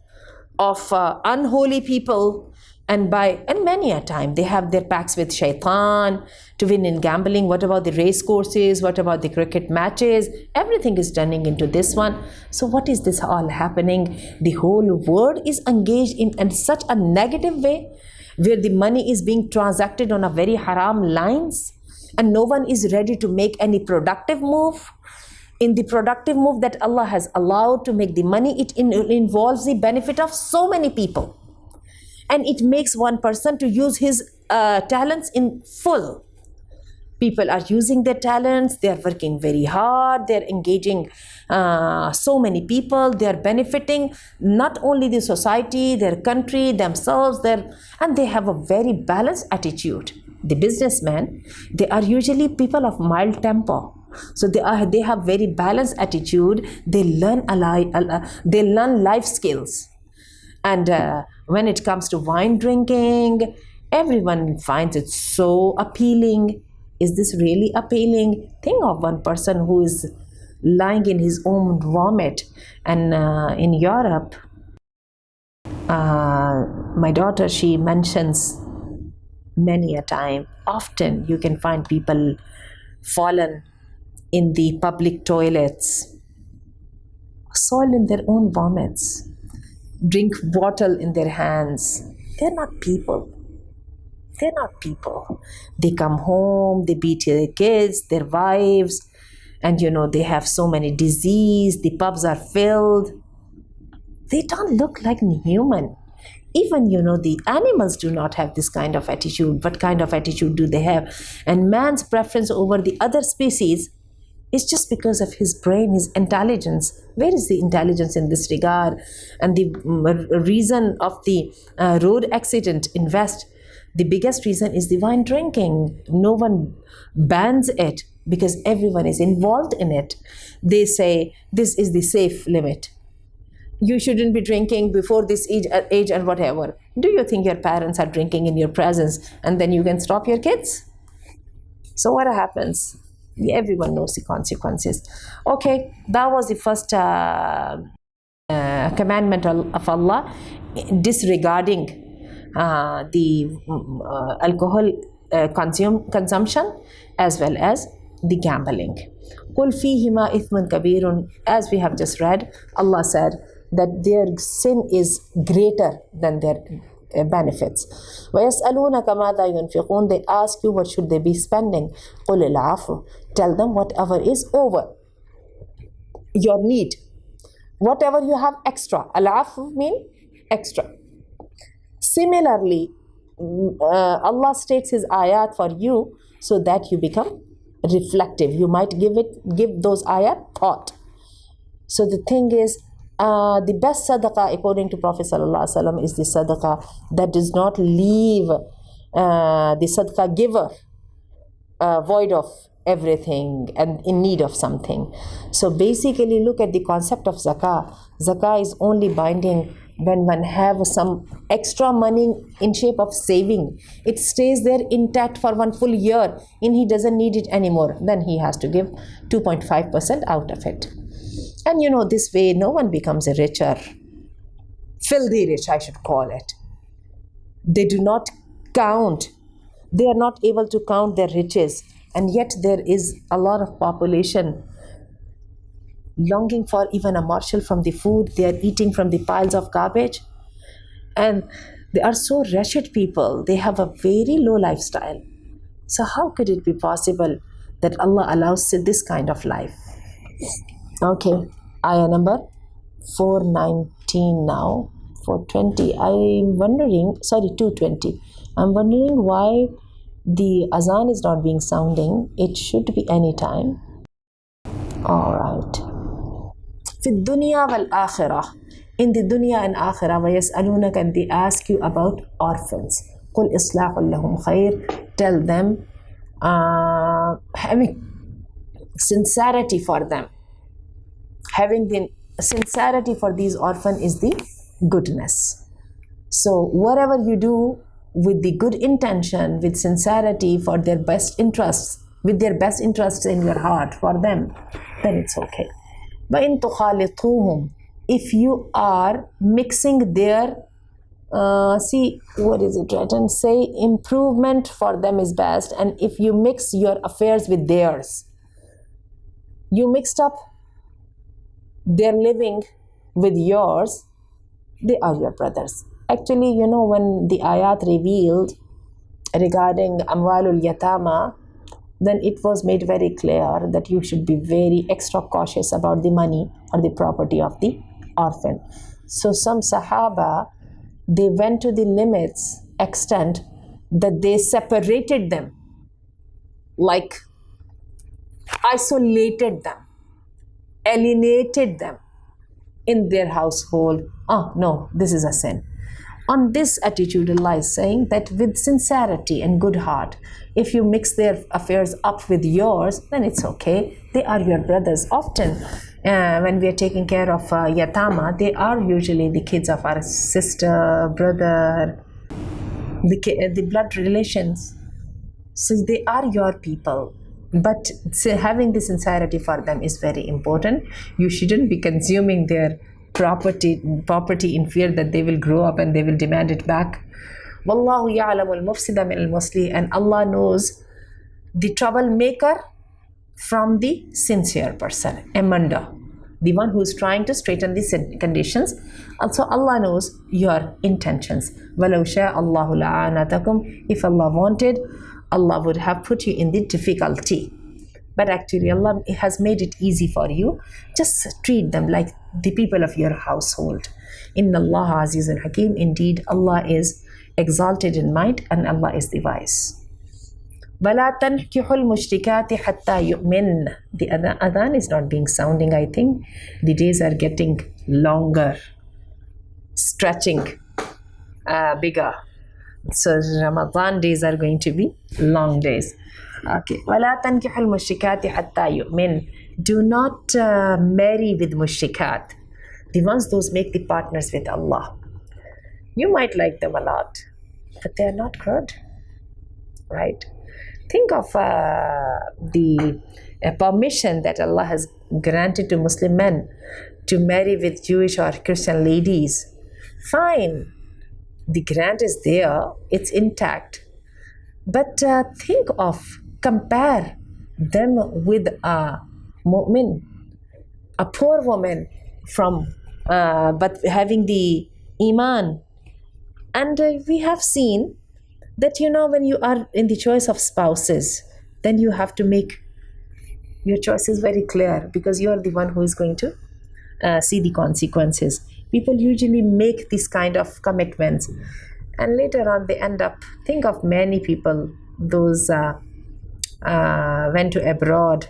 of unholy people, and many a time they have their pacts with shaitan to win in gambling. What about the race courses? What about the cricket matches? Everything is turning into this one. So what is this all happening? The whole world is engaged in such a negative way, where the money is being transacted on a very haram lines, and no one is ready to make any productive move. In the productive move that Allah has allowed to make the money, it involves the benefit of so many people. And it makes one person to use his talents in full. People are using their talents, they are working very hard, they're engaging so many people, they're benefiting not only the society, their country, themselves, and they have a very balanced attitude. The businessmen, they are usually people of mild temper. So they have very balanced attitude, they learn life skills. And when it comes to wine drinking, everyone finds it so appealing. Is this really appealing? Think of one person who is lying in his own vomit. And in Europe, my daughter, she mentions many a time, often you can find people fallen in the public toilets, soiled in their own vomits, drink bottle in their hands. They're not people. They're not people. They come home, they beat their kids, their wives, and they have so many disease, the pubs are filled. They don't look like human. Even, the animals do not have this kind of attitude. What kind of attitude do they have? And man's preference over the other species is just because of his brain, his intelligence. Where is the intelligence in this regard? And the reason of the road accident in West, the biggest reason is the wine drinking. No one bans it because everyone is involved in it. They say this is the safe limit. You shouldn't be drinking before this age and whatever. Do you think your parents are drinking in your presence and then you can stop your kids? So what happens? Everyone knows the consequences. Okay, that was the first commandment of Allah, disregarding the alcohol consumption as well as the gambling. قُلْ فِيهِمَا إِثْمٌ كَبِيرٌ. As we have just read, Allah said that their sin is greater than their benefits. وَيَسْأَلُونَكَ مَاذَا يُنْفِقُونَ. They ask you what should they be spending. قُلِ الْعَفُوَ. Tell them whatever is over your need, whatever you have extra. Al-afu mean extra. Similarly, Allah states His ayat for you so that you become reflective. You might give those ayat thought. So the thing is, the best sadaqah according to Prophet ﷺ is the sadaqah that does not leave the sadaqah giver void of everything and in need of something. So basically, look at the concept of zakah. Zakah is only binding when one have some extra money in shape of saving. It stays there intact for 1 full year and he doesn't need it anymore. Then he has to give 2.5% out of it. And this way no one becomes a richer. Filthy rich, I should call it. They do not count. They are not able to count their riches. And yet there is a lot of population longing for even a morsel from the food. They are eating from the piles of garbage. And they are so wretched people. They have a very low lifestyle. So how could it be possible that Allah allows this kind of life? Okay, ayah number 419 now. 420. I'm wondering, 220. I'm wondering why the azan is not being sounding. It should be any time. All right. في الدنيا والآخرة. In the dunya and akhirah, وَيَسْأَلُونَكَ, and they ask you about orphans. قُلْ إِصْلَاحٌ لَهُمْ خَيْرٌ. Tell them, having sincerity for them. Having the sincerity for these orphans is the goodness. So whatever you do with the good intention, with sincerity for their best interests, with their best interests in your heart for them, then it's okay. وَإِن تُخَالِطُوهُمْ. If you are mixing their, what is it written? Say improvement for them is best. And if you mix your affairs with theirs, you mixed up their living with yours, they are your brothers. Actually, when the ayat revealed regarding Amwalul Yatama, then it was made very clear that you should be very extra cautious about the money or the property of the orphan. So some Sahaba, they went to the extent that they separated them, like isolated them, alienated them in their household. Oh no, this is a sin. On this attitude, Allah is saying that with sincerity and good heart, if you mix their affairs up with yours, then it's okay. They are your brothers. Often, when we are taking care of yatama, they are usually the kids of our sister, brother, the blood relations. So they are your people. But having the sincerity for them is very important. You shouldn't be consuming their property in fear that they will grow up and they will demand it back. Wallahu ya'lamu al-mufsida min al-muslih, and Allah knows the troublemaker from the sincere person, emanda, the one who is trying to straighten the conditions. Also, Allah knows your intentions. وَلَوْ شَاءَ اللَّهُ لَعَانَتَكُمْ. If Allah wanted, Allah would have put you in the difficulty. But actually, Allah has made it easy for you. Just treat them like the people of your household. Inna Allah Azizun Hakim. Indeed, Allah is exalted in might and Allah is the wise. وَلَا تَنْكِحُ الْمُشْرِكَاتِ حَتَّى يُؤْمِنَّ. The adhan is not being sounding, I think. The days are getting longer, stretching, bigger. So Ramadan days are going to be long days. Okay. وَلَا تَنْكِحُ الْمُشْرِكَاتِ حَتَّى يُؤْمِنَّ. Do not marry with mushrikat, the ones those make the partners with Allah. You might like them a lot, but they are not good, right? Think of the permission that Allah has granted to Muslim men to marry with Jewish or Christian ladies. Fine, the grant is there, it's intact. But compare them with a mu'min, a poor woman but having the iman. And we have seen that, when you are in the choice of spouses, then you have to make your choices very clear, because you are the one who is going to see the consequences. People usually make this kind of commitments, and later on they end up, think of many people, those went to abroad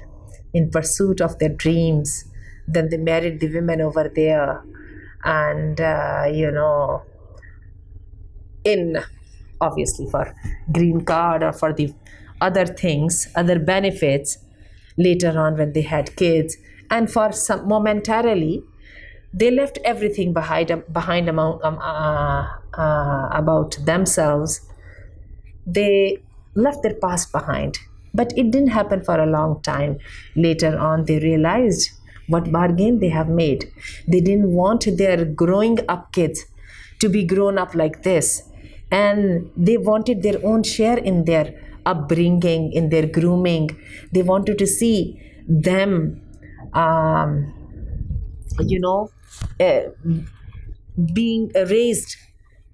in pursuit of their dreams, then they married the women over there, and in obviously for green card or for the other things, other benefits, later on when they had kids, and for some momentarily they left everything behind about themselves. They left their past behind, but it didn't happen for a long time. Later on they realized what bargain they have made. They didn't want their growing up kids to be grown up like this, and they wanted their own share in their upbringing, in their grooming. They wanted to see them being raised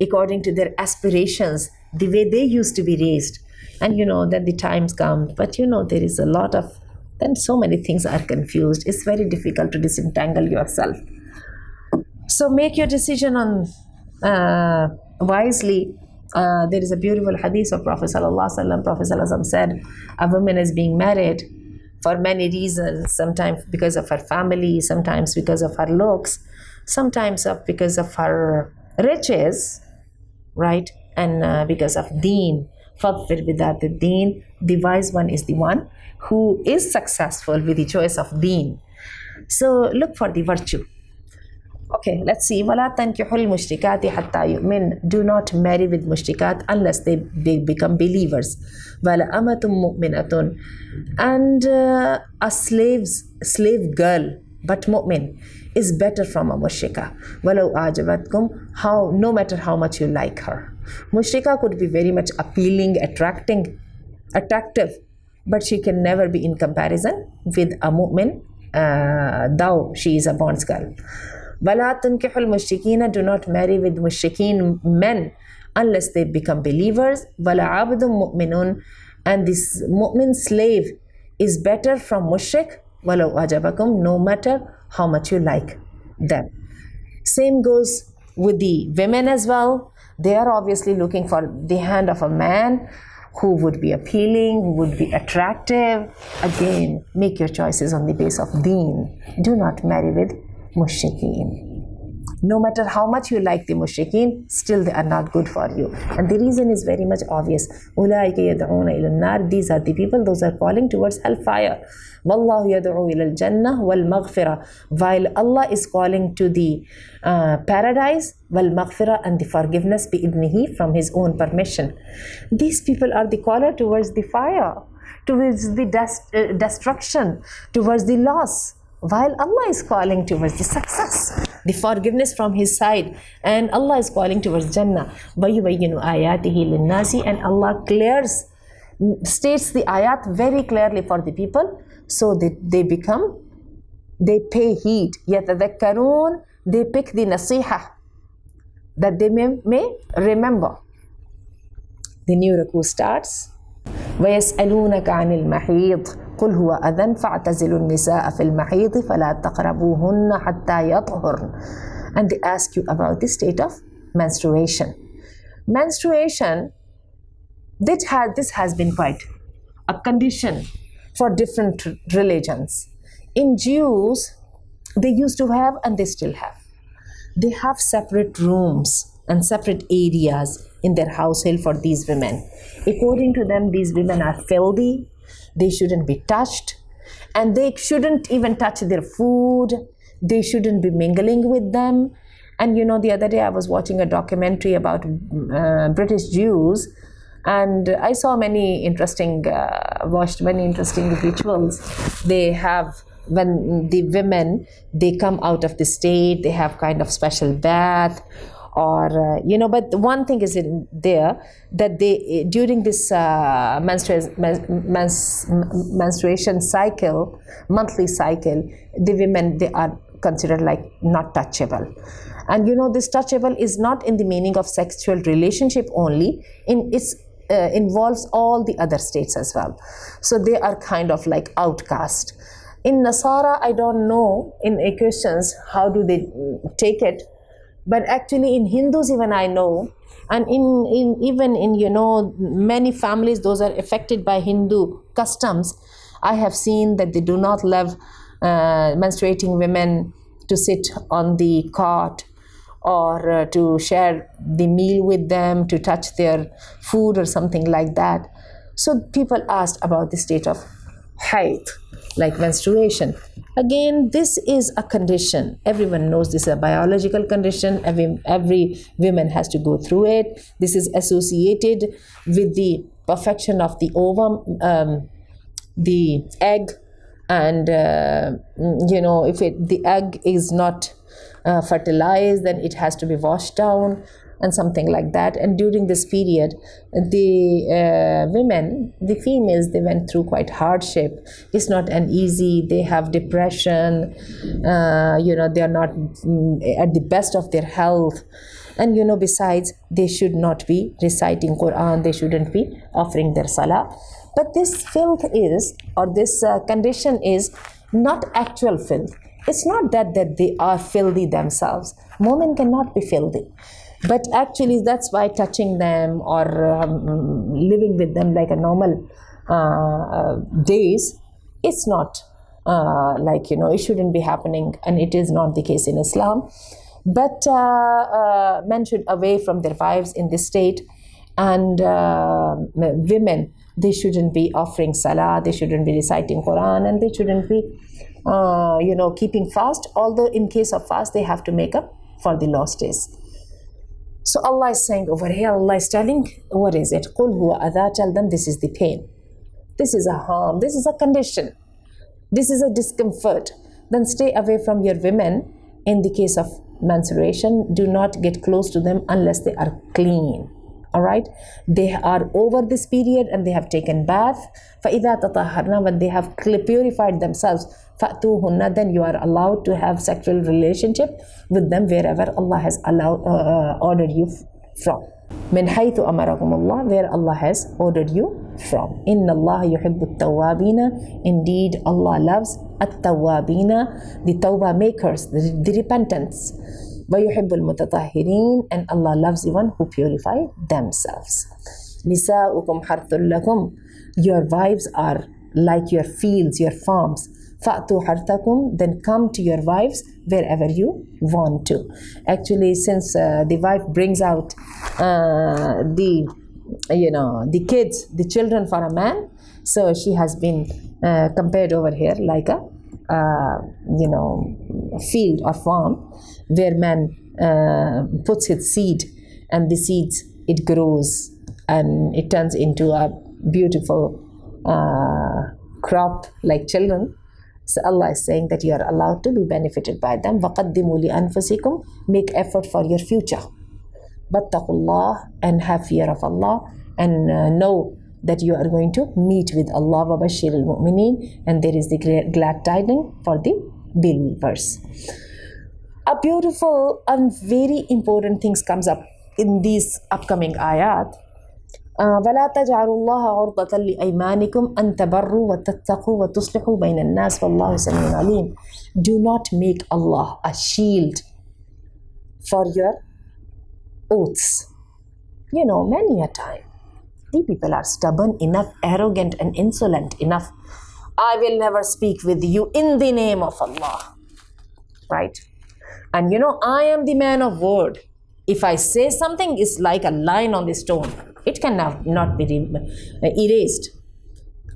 according to their aspirations, the way they used to be raised. And then the times come, but there is a lot of, then so many things are confused. It's very difficult to disentangle yourself. So make your decision on wisely. There is a beautiful hadith of Prophet Sallallahu Alaihi Wasallam. Prophet Sallallahu Alaihi Wasallam said, a woman is being married for many reasons, sometimes because of her family, sometimes because of her looks, sometimes because of her riches, right? And because of deen. فَضْفِرْ بِذَاتِ الدِّينِ. The wise one is the one who is successful with the choice of deen. So look for the virtue. Okay, let's see. وَلَا تَنْكِحُ الْمُشْرِكَاتِ حَتَّى يُؤْمِنْ. Do not marry with mushrikat unless they become believers. وَلَا أَمَةٌ مُؤْمِنَةٌ. And a slave girl, but mu'min, is better from a mushrika. وَلَوْ أَعْجَبَتْكُمْ. No matter how much you like her. Mushrika could be very much appealing, attractive, but she can never be in comparison with a mu'min, though she is a bond girl. وَلَا تُنْكِحُ الْمُشْرِكِينَ. Do not marry with mushrikeen men unless they become believers. وَلَا عَبْدٌ مُؤْمِنٌ. And this mu'min slave is better from mushrik. وَلَوْ أَعْجَبَكُمْ. No matter how much you like them. Same goes with the women as well. They are obviously looking for the hand of a man who would be appealing, who would be attractive. Again, make your choices on the basis of deen. Do not marry with mushrikeen. No matter how much you like the mushrikeen, still they are not good for you. And the reason is very much obvious. أُولَٰئِكَ يَدْعُونَ إِلَى النَّارِ. These are the people, those are calling towards hellfire. وَاللَّهُ يَدْعُو إِلَى الْجَنَّةِ وَالْمَغْفِرَةِ. While Allah is calling to the paradise, وَالْمَغْفِرَةِ, and the forgiveness بِإِذْنِهِ, from His own permission. These people are the caller towards the fire, towards the destruction, towards the loss. While Allah is calling towards the success, the forgiveness from His side, and Allah is calling towards Jannah. وَيُبَيِّنُ آيَاتِهِ لِلنَّاسِ. And Allah states the ayat very clearly for the people, so they pay heed. يَتَذَكَّرُونَ. They pick the nasiha, that they may remember. The new ruku starts. وَيَسْأَلُونَكَ عَنِ الْمَحِيضِ قُلْ هُوَ أَذًى فَاعْتَزِلُوا النِّسَاءَ فِي الْمَحِيضِ فَلَا تَقْرَبُوهُنَّ حَتَّى يَطْهُرْنَ. And they ask you about the state of menstruation. Menstruation, this has been quite a condition for different religions. In Jews, they used to have, and they still have. They have separate rooms and separate areas in their household for these women. According to them, these women are filthy. They shouldn't be touched, and they shouldn't even touch their food. They shouldn't be mingling with them. And the other day I was watching a documentary about British Jews, and I saw watched many interesting rituals they have. When the women, they come out of the state, they have kind of special bath, or but one thing is in there, that they, during this menstruation cycle, monthly cycle, the women, they are considered like not touchable. And this touchable is not in the meaning of sexual relationship only, it's involves all the other states as well. So they are kind of like outcast. In Nasara, I don't know, in Christians, how do they take it? But actually in Hindus, even I know, and even in many families, those are affected by Hindu customs, I have seen that they do not allow menstruating women to sit on the cot, or to share the meal with them, to touch their food or something like that. So people asked about the state of haid, like menstruation. Again, this is a condition. Everyone knows this is a biological condition. Every woman has to go through it. This is associated with the perfection of the ovum, the egg, and if the egg is not fertilized, then it has to be washed down and something like that. And during this period, the women, the females, they went through quite hardship. It's not an easy. They have depression. They are not at the best of their health. And besides, they should not be reciting Quran. They shouldn't be offering their salah. But this filth is, or this condition is, not actual filth. It's not that they are filthy themselves. Women cannot be filthy. But actually, that's why touching them or living with them like a normal days, it's not it shouldn't be happening, and it is not the case in Islam. But men should away from their wives in this state, and women, they shouldn't be offering salah, they shouldn't be reciting Quran, and they shouldn't be keeping fast, although in case of fast they have to make up for the lost days. So Allah is saying over here, Allah is telling, what is it? قُلْ هُوَ أَذَى. Tell them this is the pain, this is a harm, this is a condition, this is a discomfort. Then stay away from your women in the case of menstruation. Do not get close to them unless they are clean. Alright, they are over this period and they have taken bath. فَإِذَا تَطَهَّرْنَا. When they have purified themselves, فَأْتُوهُنَّ. Then you are allowed to have sexual relationship with them wherever Allah has ordered you from. مِنْ حَيْثُ أَمَرَكُمُ اللَّهُ. Where Allah has ordered you from. إِنَّ اللَّهَ يُحِبُّ التَّوَّابِينَ. Indeed, Allah loves التَّوَّابِينَ, the tawbah makers, the repentance. وَيُحِبُّ الْمُتَطَهِّرِينَ, and Allah loves the one who purify themselves. نِسَاؤُكُمْ حَرْثٌ لَكُمْ, your wives are like your fields, your farms. فَأْتُوا حَرْثَكُمْ, then come to your wives wherever you want to. Actually, since the wife brings out the kids, the children for a man, so she has been compared over here like a field or farm where man puts his seed, and the seeds, it grows and it turns into a beautiful crop like children. So Allah is saying that you are allowed to be benefited by them. وَقَدِّمُوا لِأَنفُسِكُمْ, make effort for your future. وَاتَّقُوا اللَّهَ, and have fear of Allah, and know that you are going to meet with Allah. وَبَشِّرِ الْمُؤْمِنِينَ, and there is the glad tidings for the believers. A beautiful and very important things comes up in these upcoming ayat. وَلَا تَجْعَلُوا اللَّهَ عُرْضَةً لِأَيْمَانِكُمْ أَن تَبَرُّوا وَتَتَّقُوا وَتُصْلِحُوا بَيْنَ النَّاسِ وَاللَّهُ سَمِيعٌ عَلِيمٌ. Do not make Allah a shield for your oaths. Many a time, the people are stubborn enough, arrogant and insolent enough. I will never speak with you in the name of Allah. Right? And I am the man of word. If I say something, it's like a line on the stone. It cannot not be erased.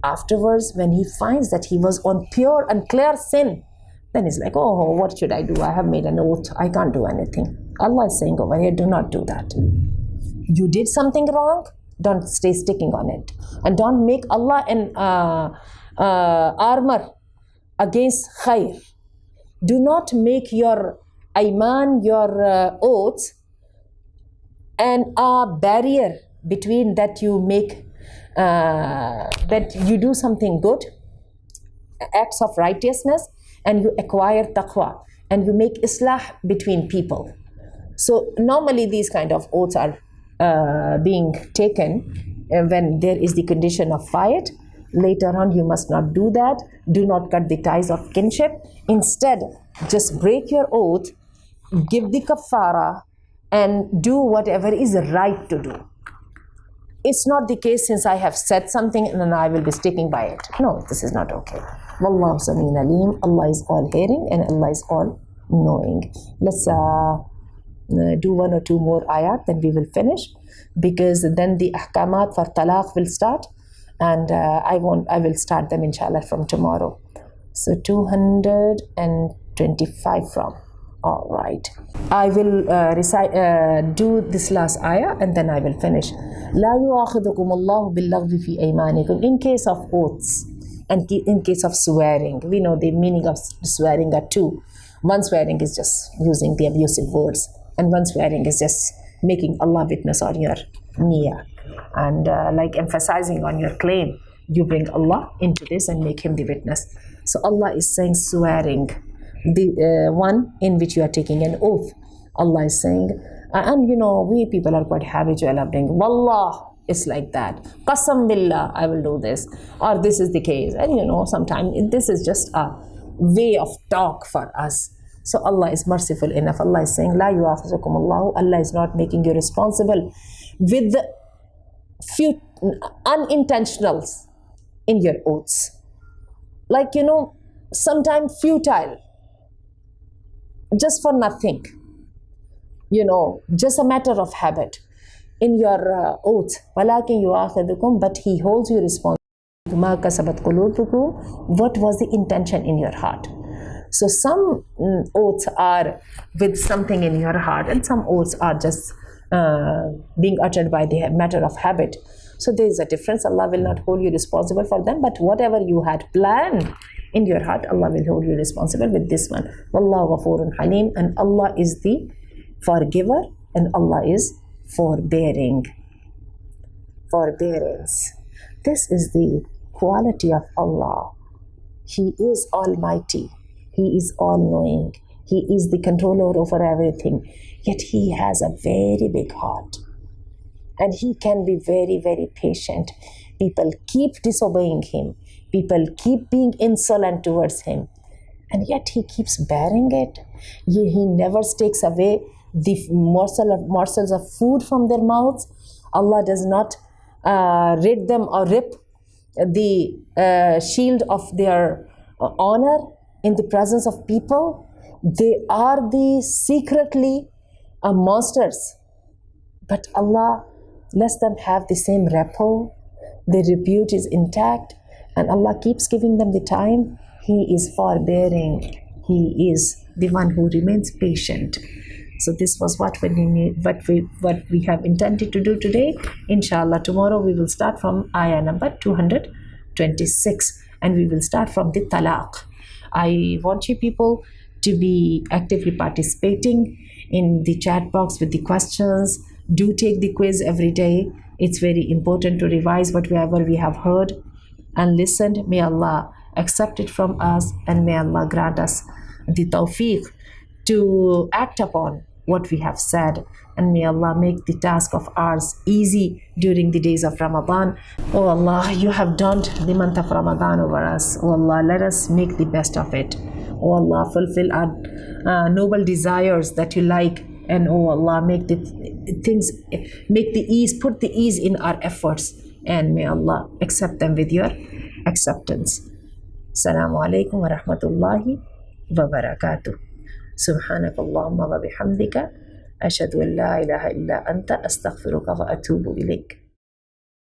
Afterwards, when he finds that he was on pure and clear sin, then he's like, oh, what should I do? I have made an oath. I can't do anything. Allah is saying over here, do not do that. You did something wrong, don't stay sticking on it. And don't make Allah an armor against khair. Do not make your ayman, your oaths, and a barrier between that you make, that you do something good, acts of righteousness, and you acquire taqwa, and you make islah between people. So normally these kind of oaths are being taken when there is the condition of fight. Later on, you must not do that. Do not cut the ties of kinship. Instead, just break your oath, give the kafara, and do whatever is right to do. It's not the case, since I have said something and then I will be sticking by it. No, this is not okay. Wallahu Sami'un Alim. Allah is all hearing and Allah is all knowing. Let's do one or two more ayat, then we will finish, because then the ahkamat for talaq will start, and I will start them inshallah from tomorrow. So 225 from. All right. I will do this last ayah and then I will finish. لا يؤاخذكم الله باللغو في أيمانكم. In case of oaths and in case of swearing, we know the meaning of swearing are two. One swearing is just using the abusive words, and one swearing is just making Allah witness on your niyyah, and like emphasizing on your claim. You bring Allah into this and make him the witness. So Allah is saying swearing, the one in which you are taking an oath. Allah is saying, and we people are quite habitual of doing wallah, it's like that, qasam billah, I will do this, or this is the case, and sometimes this is just a way of talk for us. So Allah is merciful enough. Allah is saying, la yu'akhidhukum Allah, Allah is not making you responsible with the few unintentionals in your oaths, like sometimes futile, just for nothing, just a matter of habit in your oath. وَلَكِنْ يُؤَاخِذُكُمْ, but he holds you responsible. مَا كَسَبَتْ قُلُوبُكُمْ, what was the intention in your heart? So some oaths are with something in your heart, and some oaths are just being uttered by the matter of habit. So there is a difference. Allah will not hold you responsible for them, but whatever you had planned in your heart, Allah will hold you responsible with this one. Wallahu ghafurun halim, and Allah is the forgiver, and Allah is forbearing. Forbearance. This is the quality of Allah. He is almighty. He is all-knowing. He is the controller over everything. Yet He has a very big heart. And He can be very, very patient. People keep disobeying Him. People keep being insolent towards Him. And yet He keeps bearing it. He never takes away the morsels of food from their mouths. Allah does not rid them or rip the shield of their honor in the presence of people. They are the secretly monsters. But Allah lets them have the same rapport. Their repute is intact, and Allah keeps giving them the time. He is forbearing. He is the one who remains patient. So this was what we have intended to do today. Inshallah, tomorrow we will start from ayah number 226, and we will start from the talaq. I want you people to be actively participating in the chat box with the questions. Do take the quiz every day. It's very important to revise whatever we have heard and listened. May Allah accept it from us, and may Allah grant us the tawfiq to act upon what we have said, and may Allah make the task of ours easy during the days of Ramadan. Oh Allah, you have dawned the month of Ramadan over us. Oh Allah, let us make the best of it. Oh Allah, fulfill our noble desires that you like, and oh Allah, make the things, make the ease, put the ease in our efforts, and may Allah accept them with your acceptance. Assalamu alaikum wa rahmatullahi wa barakatuh. سبحانك اللهم وبحمدك أشهد أن لا إله إلا أنت أستغفرك وأتوب إليك.